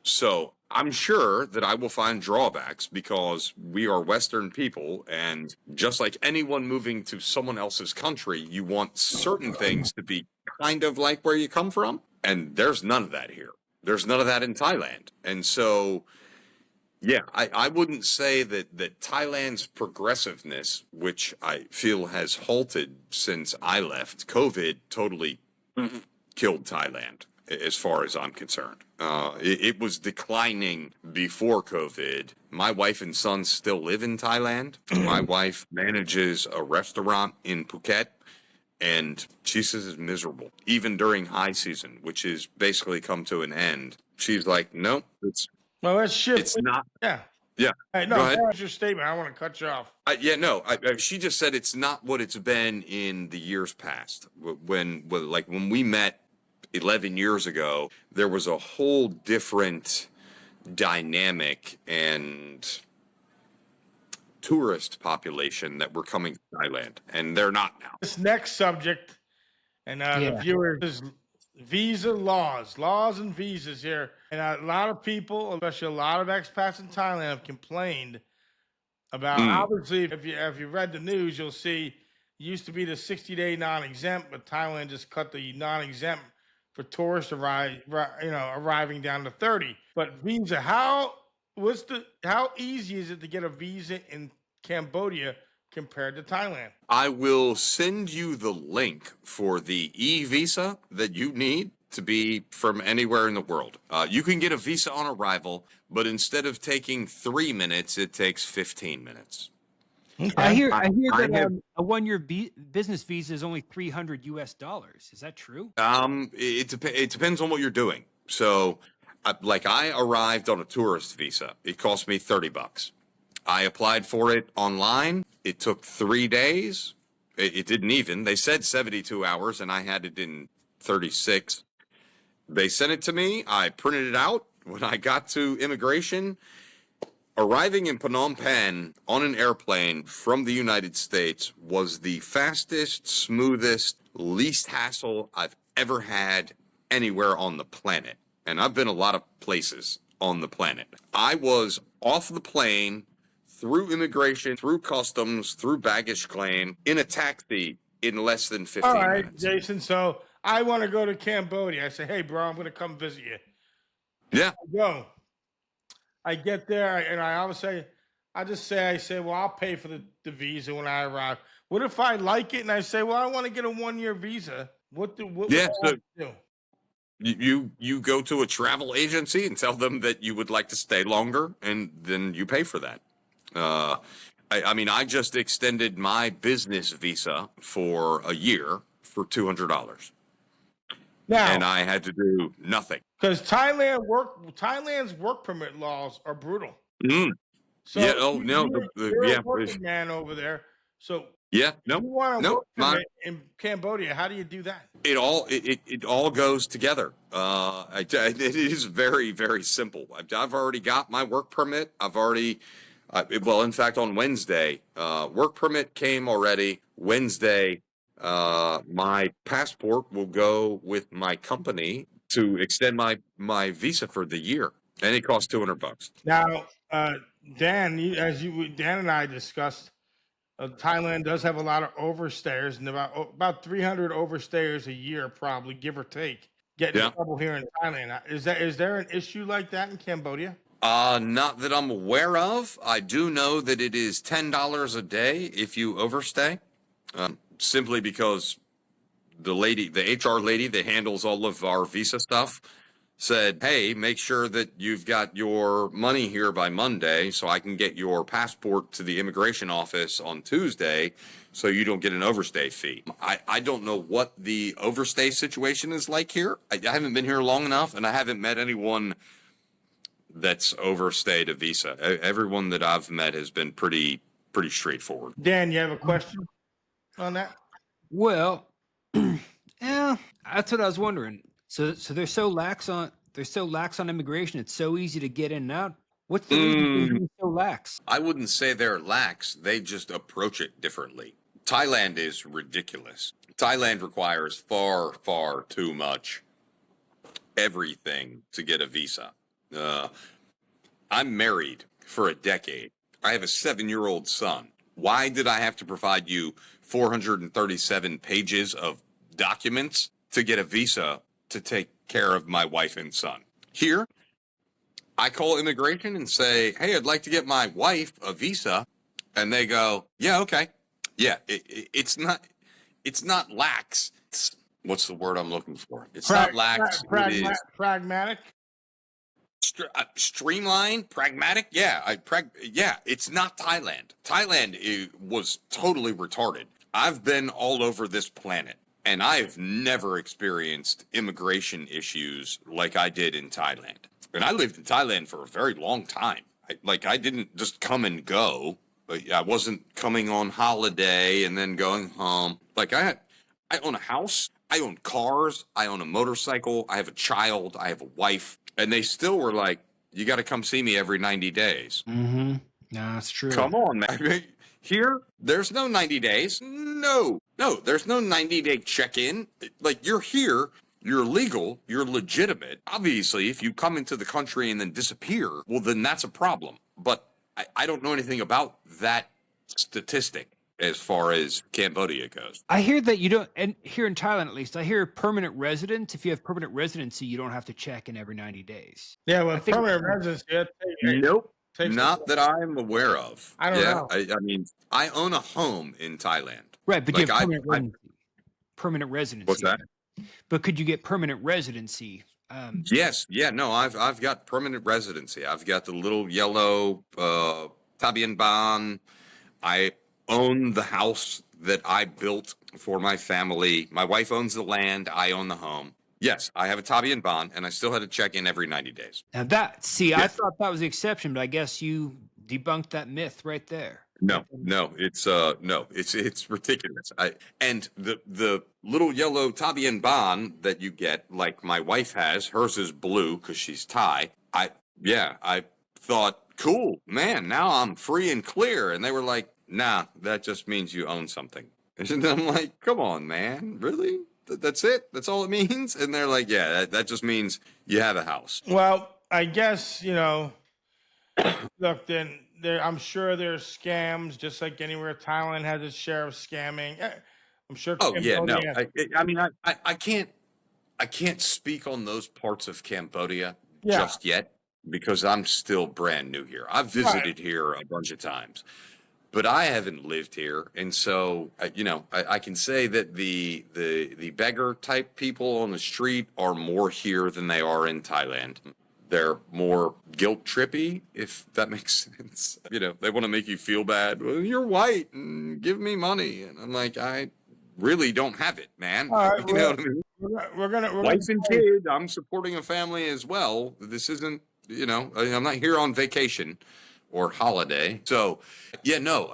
Speaker 3: So I'm sure that I will find drawbacks because we are Western people, and just like anyone moving to someone else's country, you want certain things to be kind of like where you come from, and there's none of that here. There's none of that in Thailand. And so, yeah, I wouldn't say that Thailand's progressiveness, which I feel has halted since I left, COVID totally killed Thailand, as far as I'm concerned. It was declining before COVID. My wife and son still live in Thailand. My wife manages a restaurant in Phuket, and she says it's miserable, even during high season, which is basically come to an end. She's like, no,
Speaker 2: let's shift.
Speaker 3: it's not.
Speaker 2: Yeah.
Speaker 3: Yeah.
Speaker 2: Hey,
Speaker 3: Go
Speaker 2: no,
Speaker 3: ahead.
Speaker 2: that's your statement. I want to cut you off.
Speaker 3: She just said it's not what it's been in the years past. When we met 11 years ago, there was a whole different dynamic and tourist population that were coming to Thailand, and they're not now.
Speaker 2: This next subject, and the viewers, is visa laws and visas here. And a lot of people, especially a lot of expats in Thailand, have complained about, obviously, if you read the news, you'll see it used to be the 60-day non-exempt, but Thailand just cut the non-exempt for tourists arriving down to 30. But visa, how easy is it to get a visa in Cambodia compared to Thailand?
Speaker 3: I will send you the link for the e-visa that you need to be from anywhere in the world. You can get a visa on arrival, but instead of taking 3 minutes, it takes 15 minutes.
Speaker 1: Okay. I hear that a 1-year business visa is only $300. Is that true?
Speaker 3: It depends on what you're doing. So, I arrived on a tourist visa. It cost me $30. I applied for it online. It took 3 days. It didn't even. They said 72 hours, and I had it in 36. They sent it to me. I printed it out. When I got to immigration, arriving in Phnom Penh on an airplane from the United States was the fastest, smoothest, least hassle I've ever had anywhere on the planet. And I've been a lot of places on the planet. I was off the plane, through immigration, through customs, through baggage claim, in a taxi in less than 15 minutes. All right,
Speaker 2: Jason, so I want to go to Cambodia. I say, hey, bro, I'm going to come visit you.
Speaker 3: Yeah.
Speaker 2: I go. I get there, and I say, well, I'll pay for the visa when I arrive. What if I like it and I say, well, I want to get a 1-year visa? What do I do?
Speaker 3: You go to a travel agency and tell them that you would like to stay longer, and then you pay for that. I just extended my business visa for a year for $200.
Speaker 2: Now,
Speaker 3: And I had to do nothing.
Speaker 2: because Thailand's work permit laws are brutal.
Speaker 3: Mm.
Speaker 2: So
Speaker 3: Yeah, oh, no,
Speaker 2: you're
Speaker 3: yeah,
Speaker 2: a working man over there. So
Speaker 3: yeah,
Speaker 2: if you want a
Speaker 3: no,
Speaker 2: work permit in Cambodia, how do you do that?
Speaker 3: it all goes together. It is very, very simple. I've already got my work permit. I've already, well, in fact, on Wednesday, work permit came already. Wednesday, my passport will go with my company to extend my visa for the year, and it costs $200.
Speaker 2: Now, Dan, Dan and I discussed, Thailand does have a lot of overstayers, and about 300 overstayers a year, probably, give or take, get in
Speaker 3: Yeah.
Speaker 2: trouble here in Thailand. Is there an issue like that in Cambodia?
Speaker 3: Not that I'm aware of. I do know that it is $10 a day if you overstay, simply because the HR lady that handles all of our visa stuff said, hey, make sure that you've got your money here by Monday so I can get your passport to the immigration office on Tuesday so you don't get an overstay fee. I don't know what the overstay situation is like here. I haven't been here long enough, and I haven't met anyone that's overstayed a visa. Everyone that I've met has been pretty straightforward.
Speaker 2: Dan, you have a question on that?
Speaker 1: Well, yeah, that's what I was wondering. So they're so lax on immigration. It's so easy to get in and out. What's the reason they're so lax?
Speaker 3: I wouldn't say they're lax. They just approach it differently. Thailand is ridiculous. Thailand requires far, far too much everything to get a visa. I'm married for a decade. I have a 7-year-old son. Why did I have to provide you 437 pages of documents to get a visa to take care of my wife and son? Here, I call immigration and say, hey, I'd like to get my wife a visa. And they go, yeah, okay. Yeah, it's not lax. What's the word I'm looking for? It's not lax. It is
Speaker 2: pragmatic.
Speaker 3: Streamlined, pragmatic. Yeah, it's not Thailand. Thailand was totally retarded. I've been all over this planet, and I have never experienced immigration issues like I did in Thailand. And I lived in Thailand for a very long time. I didn't just come and go. I wasn't coming on holiday and then going home. I own a house. I own cars. I own a motorcycle. I have a child. I have a wife. And they still were like, you got to come see me every 90 days.
Speaker 1: Mm-hmm. No, that's true.
Speaker 3: Come on, man. Here, there's no 90 days. No, there's no 90-day check-in. You're here, you're legal, you're legitimate. Obviously, if you come into the country and then disappear, well, then that's a problem. But I don't know anything about that statistic as far as Cambodia goes.
Speaker 1: I hear that you don't, and here in Thailand at least, I hear permanent residents. If you have permanent residency, you don't have to check in every 90 days.
Speaker 2: Yeah, well, permanent residency.
Speaker 3: Nope. Not that I'm aware of.
Speaker 2: I don't know.
Speaker 3: I mean, I own a home in Thailand.
Speaker 1: Right, but you have permanent residency.
Speaker 3: What's that?
Speaker 1: But could you get permanent residency?
Speaker 3: Yes. Yeah. No. I've got permanent residency. I've got the little yellow Tabian Ban. I own the house that I built for my family. My wife owns the land. I own the home. Yes, I have a Tabian Ban, and I still had to check in every 90 days.
Speaker 1: Now I thought that was the exception, but I guess you debunked that myth right there.
Speaker 3: No, it's ridiculous. And the little yellow Tabian Ban that you get, like my wife has, hers is blue because she's Thai. I thought, cool, man, now I'm free and clear. And they were like, nah, that just means you own something. And I'm like, come on, man, really? That's it? That's all it means? And they're like, yeah, that just means you have a house.
Speaker 2: Well, I guess, look, then I'm sure there's scams, just like anywhere. Thailand has its share of scamming. I'm sure.
Speaker 3: Oh, yeah, no. I mean, I can't speak on those parts of Cambodia just yet because I'm still brand new here. I've visited here a bunch of times. But I haven't lived here, and so I can say that the beggar type people on the street are more here than they are in Thailand. They're more guilt trippy, if that makes sense. They want to make you feel bad. Well, you're white, and give me money, and I'm like, I really don't have it, man.
Speaker 2: All right,
Speaker 3: You know what I mean?
Speaker 2: we're gonna
Speaker 3: Wife and kid, I'm supporting a family as well. This isn't, I'm not here on vacation or holiday. So, yeah, no,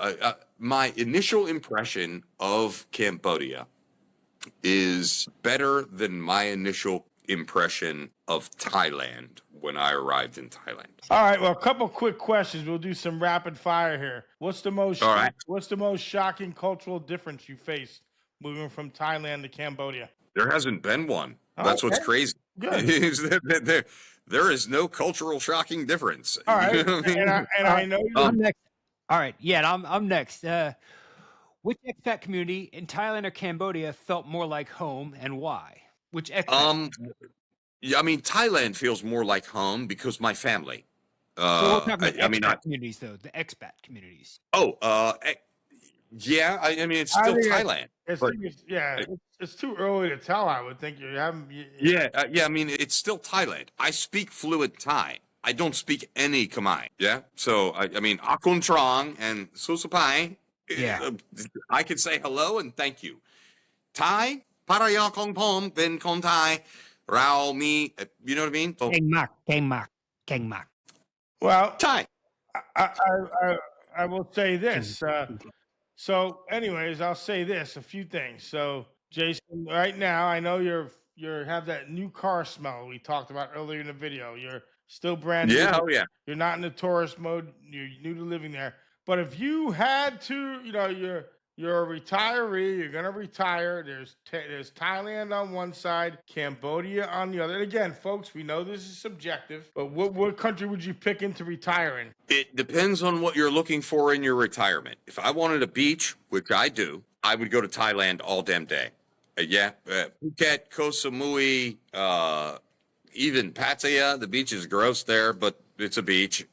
Speaker 3: my initial impression of Cambodia is better than my initial impression of Thailand when I arrived in Thailand.
Speaker 2: All right, well, a couple quick questions. We'll do some rapid fire here. What's the most shocking cultural difference you faced moving from Thailand to Cambodia?
Speaker 3: There hasn't been one. That's what's crazy.
Speaker 2: Good.
Speaker 3: Is that there is no cultural shocking difference.
Speaker 2: All right,
Speaker 3: You know what I mean?
Speaker 2: I know
Speaker 1: I'm next. All right, yeah, I'm next. Which expat community in Thailand or Cambodia felt more like home, and why? Which expat?
Speaker 3: Yeah, I mean, Thailand feels more like home because my family.
Speaker 1: So we're talking about
Speaker 3: I mean,
Speaker 1: expat communities, though, the expat communities.
Speaker 3: yeah, I mean, it's still Thailand.
Speaker 2: It's too early to tell. I would think you haven't.
Speaker 3: Yeah, I mean, it's still Thailand. I speak fluent Thai. I don't speak any Khmer. Yeah, so I mean, Akun Trong and Susapai.
Speaker 1: Yeah.
Speaker 3: I could say hello and thank you. Thai, Paraya Kong Pom, Ben Kong Thai, Rao Mi. You know what I mean? So,
Speaker 1: Keng Mak.
Speaker 2: Well,
Speaker 3: Thai.
Speaker 2: I will say this. So, anyways, I'll say this: a few things. So, Jason, right now, I know you're have that new car smell we talked about earlier in the video. You're still brand new.
Speaker 3: Yeah, oh yeah.
Speaker 2: You're not in the tourist mode. You're new to living there. But if you had to, you're a retiree. You're gonna retire. There's Thailand on one side, Cambodia on the other. And again, folks, we know this is subjective. But what country would you pick to retire in?
Speaker 3: It depends on what you're looking for in your retirement. If I wanted a beach, which I do, I would go to Thailand all damn day. Phuket, Koh Samui, even Pattaya. The beach is gross there, but it's a beach.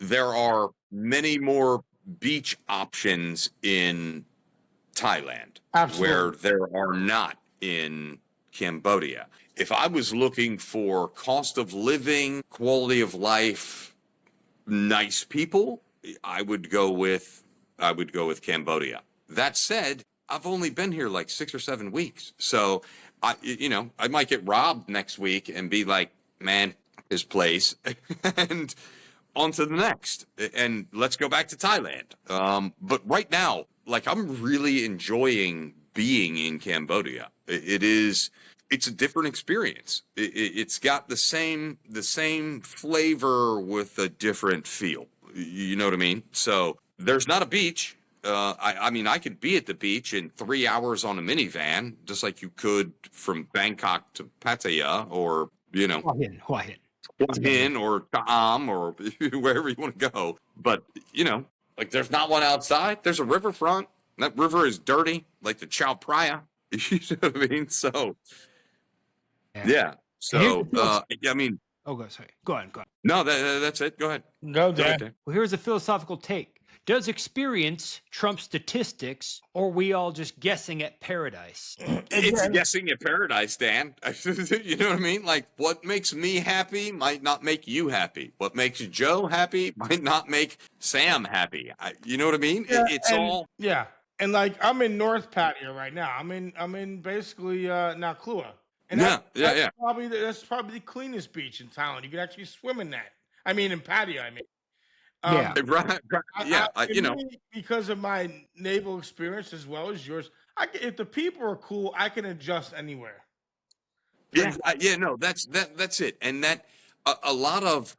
Speaker 3: There are many more beach options in Thailand.
Speaker 2: Absolutely.
Speaker 3: Where there are not in Cambodia. If I was looking for cost of living, quality of life, nice people, I would go with Cambodia. That said, I've only been here like 6 or 7 weeks. So I might get robbed next week and be like, man, this place and on to the next. And let's go back to Thailand. But right now, like, I'm really enjoying being in Cambodia. It's a different experience. It's got the same flavor with a different feel. You know what I mean? So there's not a beach. I mean, I could be at the beach in 3 hours on a minivan, just like you could from Bangkok to Pattaya or,
Speaker 1: Hua
Speaker 3: Hin or Ta'am or wherever you want to go. But, like, there's not one outside. There's a riverfront. That river is dirty, like the Chao Phraya. You know what I mean? So, yeah. So, I mean.
Speaker 1: Oh, sorry. Go on.
Speaker 3: No, that's it. Go ahead.
Speaker 2: Go, Dan.
Speaker 1: Well, here's a philosophical take. Does experience trump statistics, or are we all just guessing at paradise?
Speaker 3: It's guessing at paradise, Dan. You know what I mean? Like, what makes me happy might not make you happy. What makes Joe happy might not make Sam happy. You know what I mean?
Speaker 2: Yeah. And like, I'm in North Pattaya right now. I'm in basically Naklua. And that's probably the cleanest beach in Thailand. You can actually swim in that. I mean, in Pattaya. I mean.
Speaker 3: Right. Yeah,
Speaker 2: because of my naval experience as well as yours, if the people are cool, I can adjust anywhere.
Speaker 3: Yeah, no, that's it, and that a lot of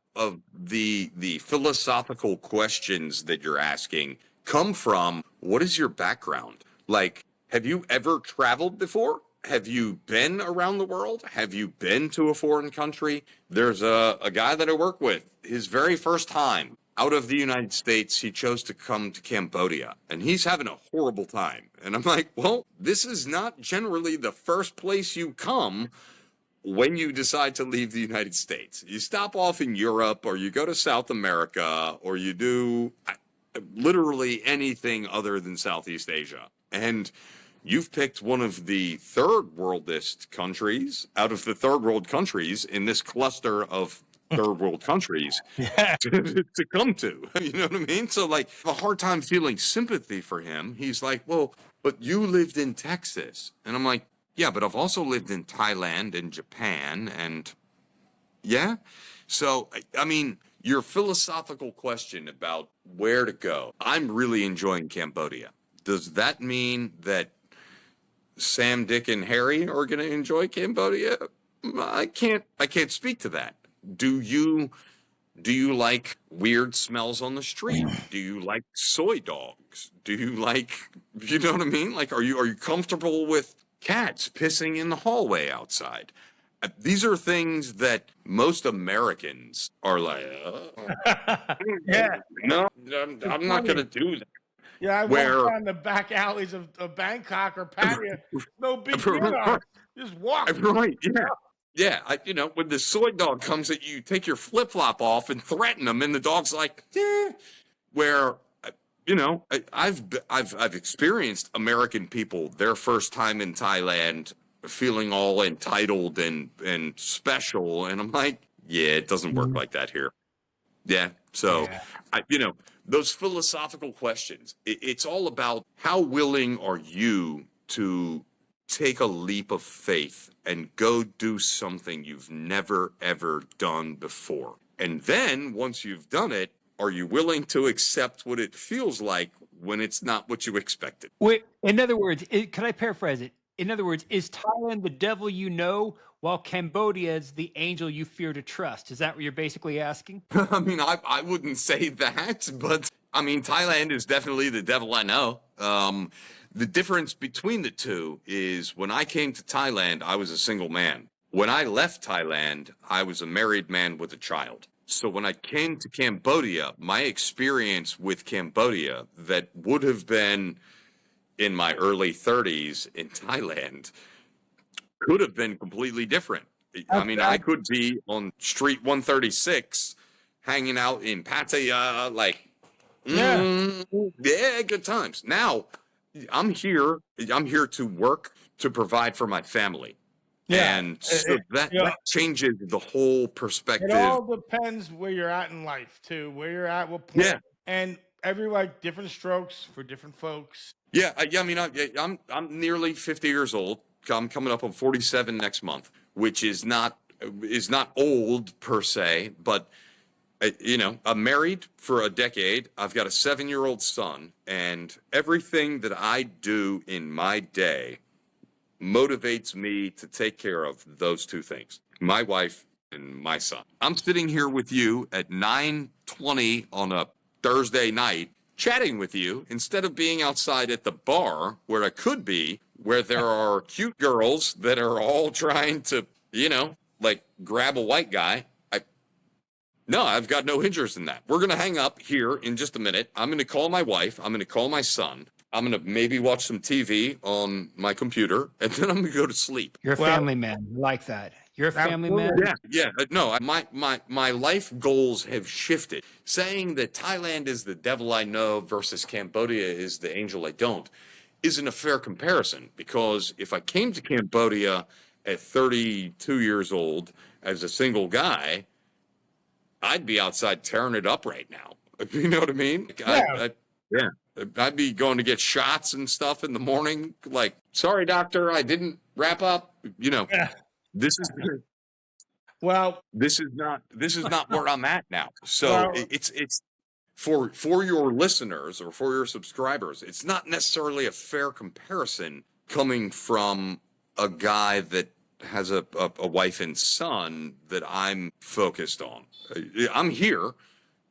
Speaker 3: the philosophical questions that you're asking come from what is your background? Like, have you ever traveled before? Have you been around the world? Have you been to a foreign country? There's a guy that I work with. His very first time out of the United States, he chose to come to Cambodia, and he's having a horrible time. And I'm like, well, this is not generally the first place you come when you decide to leave the United States. You stop off in Europe, or you go to South America, or you do literally anything other than Southeast Asia. And you've picked one of the third worldist countries out of the third world countries in this cluster of third world countries to come to. You know what I mean? So, like, I have a hard time feeling sympathy for him. He's like, well, but you lived in Texas. And I'm like, yeah, but I've also lived in Thailand and Japan and yeah. So, I mean, your philosophical question about where to go, I'm really enjoying Cambodia. Does that mean that Sam, Dick, and Harry are going to enjoy Cambodia? I can't speak to that. Do you do you like weird smells on the street? Do you like soy dogs? Do you like, you know what I mean? Like, are you comfortable with cats pissing in the hallway outside? These are things that most Americans are like,
Speaker 2: Yeah.
Speaker 3: no, I'm not going to do that.
Speaker 2: Yeah, I
Speaker 3: Where,
Speaker 2: walk down the back alleys of Bangkok or Pattaya. No big deal on it. Just walk.
Speaker 3: right, yeah. Yeah, when the soy dog comes at you, you take your flip flop off and threaten them, and the dog's like, yeah. Where, I've experienced American people their first time in Thailand feeling all entitled and special, and I'm like, yeah, it doesn't work like that here. Yeah, so
Speaker 2: Yeah.
Speaker 3: those philosophical questions. It's all about how willing are you to take a leap of faith and go do something you've never ever done before. And then once you've done it, are you willing to accept what it feels like when it's not what you expected?
Speaker 1: Wait, in other words, can I paraphrase it? In other words, is Thailand the devil you know, while Cambodia is the angel you fear to trust? Is that what you're basically asking?
Speaker 3: I mean, I wouldn't say that, but I mean, Thailand is definitely the devil I know. The difference between the two is when I came to Thailand, I was a single man. When I left Thailand, I was a married man with a child. So when I came to Cambodia, my experience with Cambodia that would have been in my early 30s in Thailand could have been completely different. I mean, I could be on Street 136 hanging out in Pattaya, like, yeah, good times. Now, I'm here to work, to provide for my family.
Speaker 2: Yeah.
Speaker 3: And so that changes the whole perspective.
Speaker 2: It all depends where you're at in life, too. Where you're at, what point.
Speaker 3: Yeah.
Speaker 2: And different strokes for different folks.
Speaker 3: Yeah, I mean, I'm nearly 50 years old. I'm coming up on 47 next month, which is not old per se, but I'm married for a decade. I've got a 7-year-old son, and everything that I do in my day motivates me to take care of those two things: my wife and my son. I'm sitting here with you at 9:20 on a Thursday night, chatting with you instead of being outside at the bar where I could be, where there are cute girls that are all trying to, like grab a white guy. No, I've got no interest in that. We're going to hang up here in just a minute. I'm going to call my wife. I'm going to call my son. I'm going to maybe watch some TV on my computer, and then I'm going to go to sleep.
Speaker 1: You're a family man. I like that. You're a family man.
Speaker 3: Yeah. No, my life goals have shifted. Saying that Thailand is the devil I know versus Cambodia is the angel I don't isn't a fair comparison, because if I came to Cambodia at 32 years old as a single guy, I'd be outside tearing it up right now. You know what I mean?
Speaker 2: Yeah.
Speaker 3: I'd be going to get shots and stuff in the morning. Like, sorry, doctor, I didn't wrap up. This is this is not where I'm at now. So it's for your listeners or for your subscribers. It's not necessarily a fair comparison coming from a guy that has a wife and son that I'm focused on. I'm here,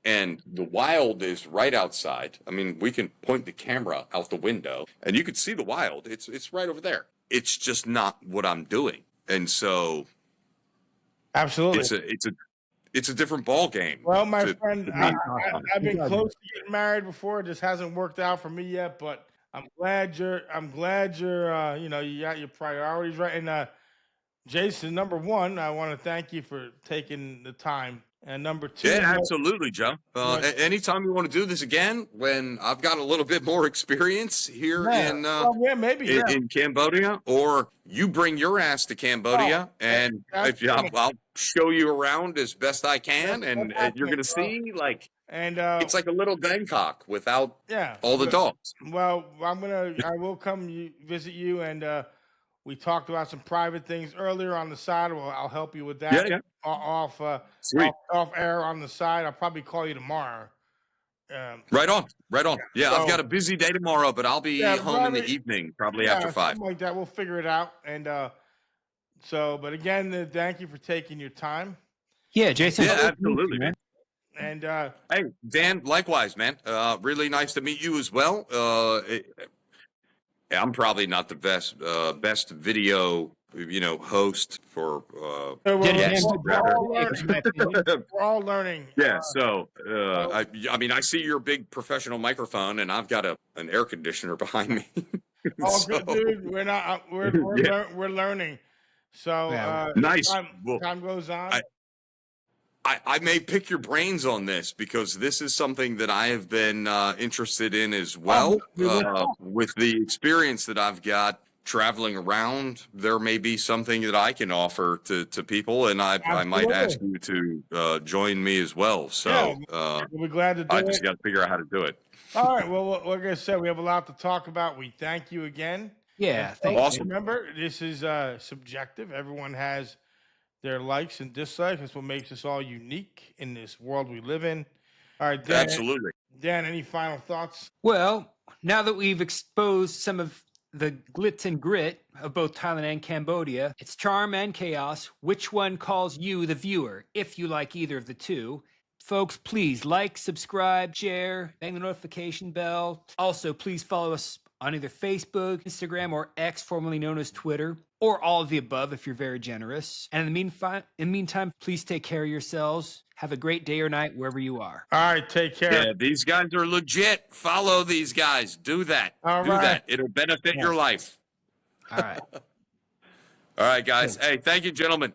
Speaker 3: and the wild is right outside. I mean, we can point the camera out the window, and you can see the wild. It's right over there. It's just not what I'm doing, and so
Speaker 2: absolutely,
Speaker 3: it's a different ball game.
Speaker 2: Well, my friend, I've been close to getting married before. It just hasn't worked out for me yet, but I'm glad you're you got your priorities right. And Jason, number one, I want to thank you for taking the time And number 2,
Speaker 3: Yeah, absolutely, Joe. Anytime you want to do this again, when I've got a little bit more experience here
Speaker 2: maybe.
Speaker 3: in Cambodia, or you bring your ass to Cambodia, and I'll show you around as best I can, and you're gonna see
Speaker 2: And
Speaker 3: it's like a little Bangkok without all the dogs.
Speaker 2: Well, I will come visit you, and we talked about some private things earlier on the side. Well, I'll help you with that.
Speaker 3: Yeah.
Speaker 2: Off
Speaker 3: Sweet.
Speaker 2: off air on the side. I'll probably call you tomorrow.
Speaker 3: Right on. Yeah,
Speaker 2: So,
Speaker 3: I've got a busy day tomorrow, but I'll be home in the evening, probably after 5.
Speaker 2: Something like that. We'll figure it out. And but again, thank you for taking your time.
Speaker 1: Yeah, Jason.
Speaker 3: Yeah, absolutely, man.
Speaker 2: And
Speaker 3: hey, Dan, likewise, man. Really nice to meet you as well. I'm probably not the best video, host for.
Speaker 2: We're all learning.
Speaker 3: Yeah. So, I mean, I see your big professional microphone, and I've got an air conditioner behind me.
Speaker 2: Good, dude. We're not. We're learning. So
Speaker 3: nice.
Speaker 2: Time goes on.
Speaker 3: I may pick your brains on this because this is something that I have been interested in as well. With the experience that I've got traveling around, there may be something that I can offer to people, and I might ask you to join me as well. So
Speaker 2: we'll be glad to do it.
Speaker 3: I just got to figure out how to do it.
Speaker 2: All right. Well, like I said, we have a lot to talk about. We thank you again.
Speaker 1: Yeah.
Speaker 3: Awesome.
Speaker 2: Remember, this is subjective. Everyone has their likes and dislikes. That's what makes us all unique in this world we live in. All right, Dan.
Speaker 3: Absolutely.
Speaker 2: Dan, any final thoughts?
Speaker 1: Well, now that we've exposed some of the glitz and grit of both Thailand and Cambodia, its charm and chaos, which one calls you, the viewer, if you like either of the two? Folks, please like, subscribe, share, bang the notification bell. Also, please follow us on either Facebook, Instagram, or X, formerly known as Twitter, or all of the above if you're very generous. And in the meantime, please take care of yourselves. Have a great day or night wherever you are.
Speaker 2: All right, take care.
Speaker 3: Yeah, these guys are legit. Follow these guys. Do that. Do that. It'll benefit your life.
Speaker 1: All right.
Speaker 3: All right, guys. Hey, thank you, gentlemen.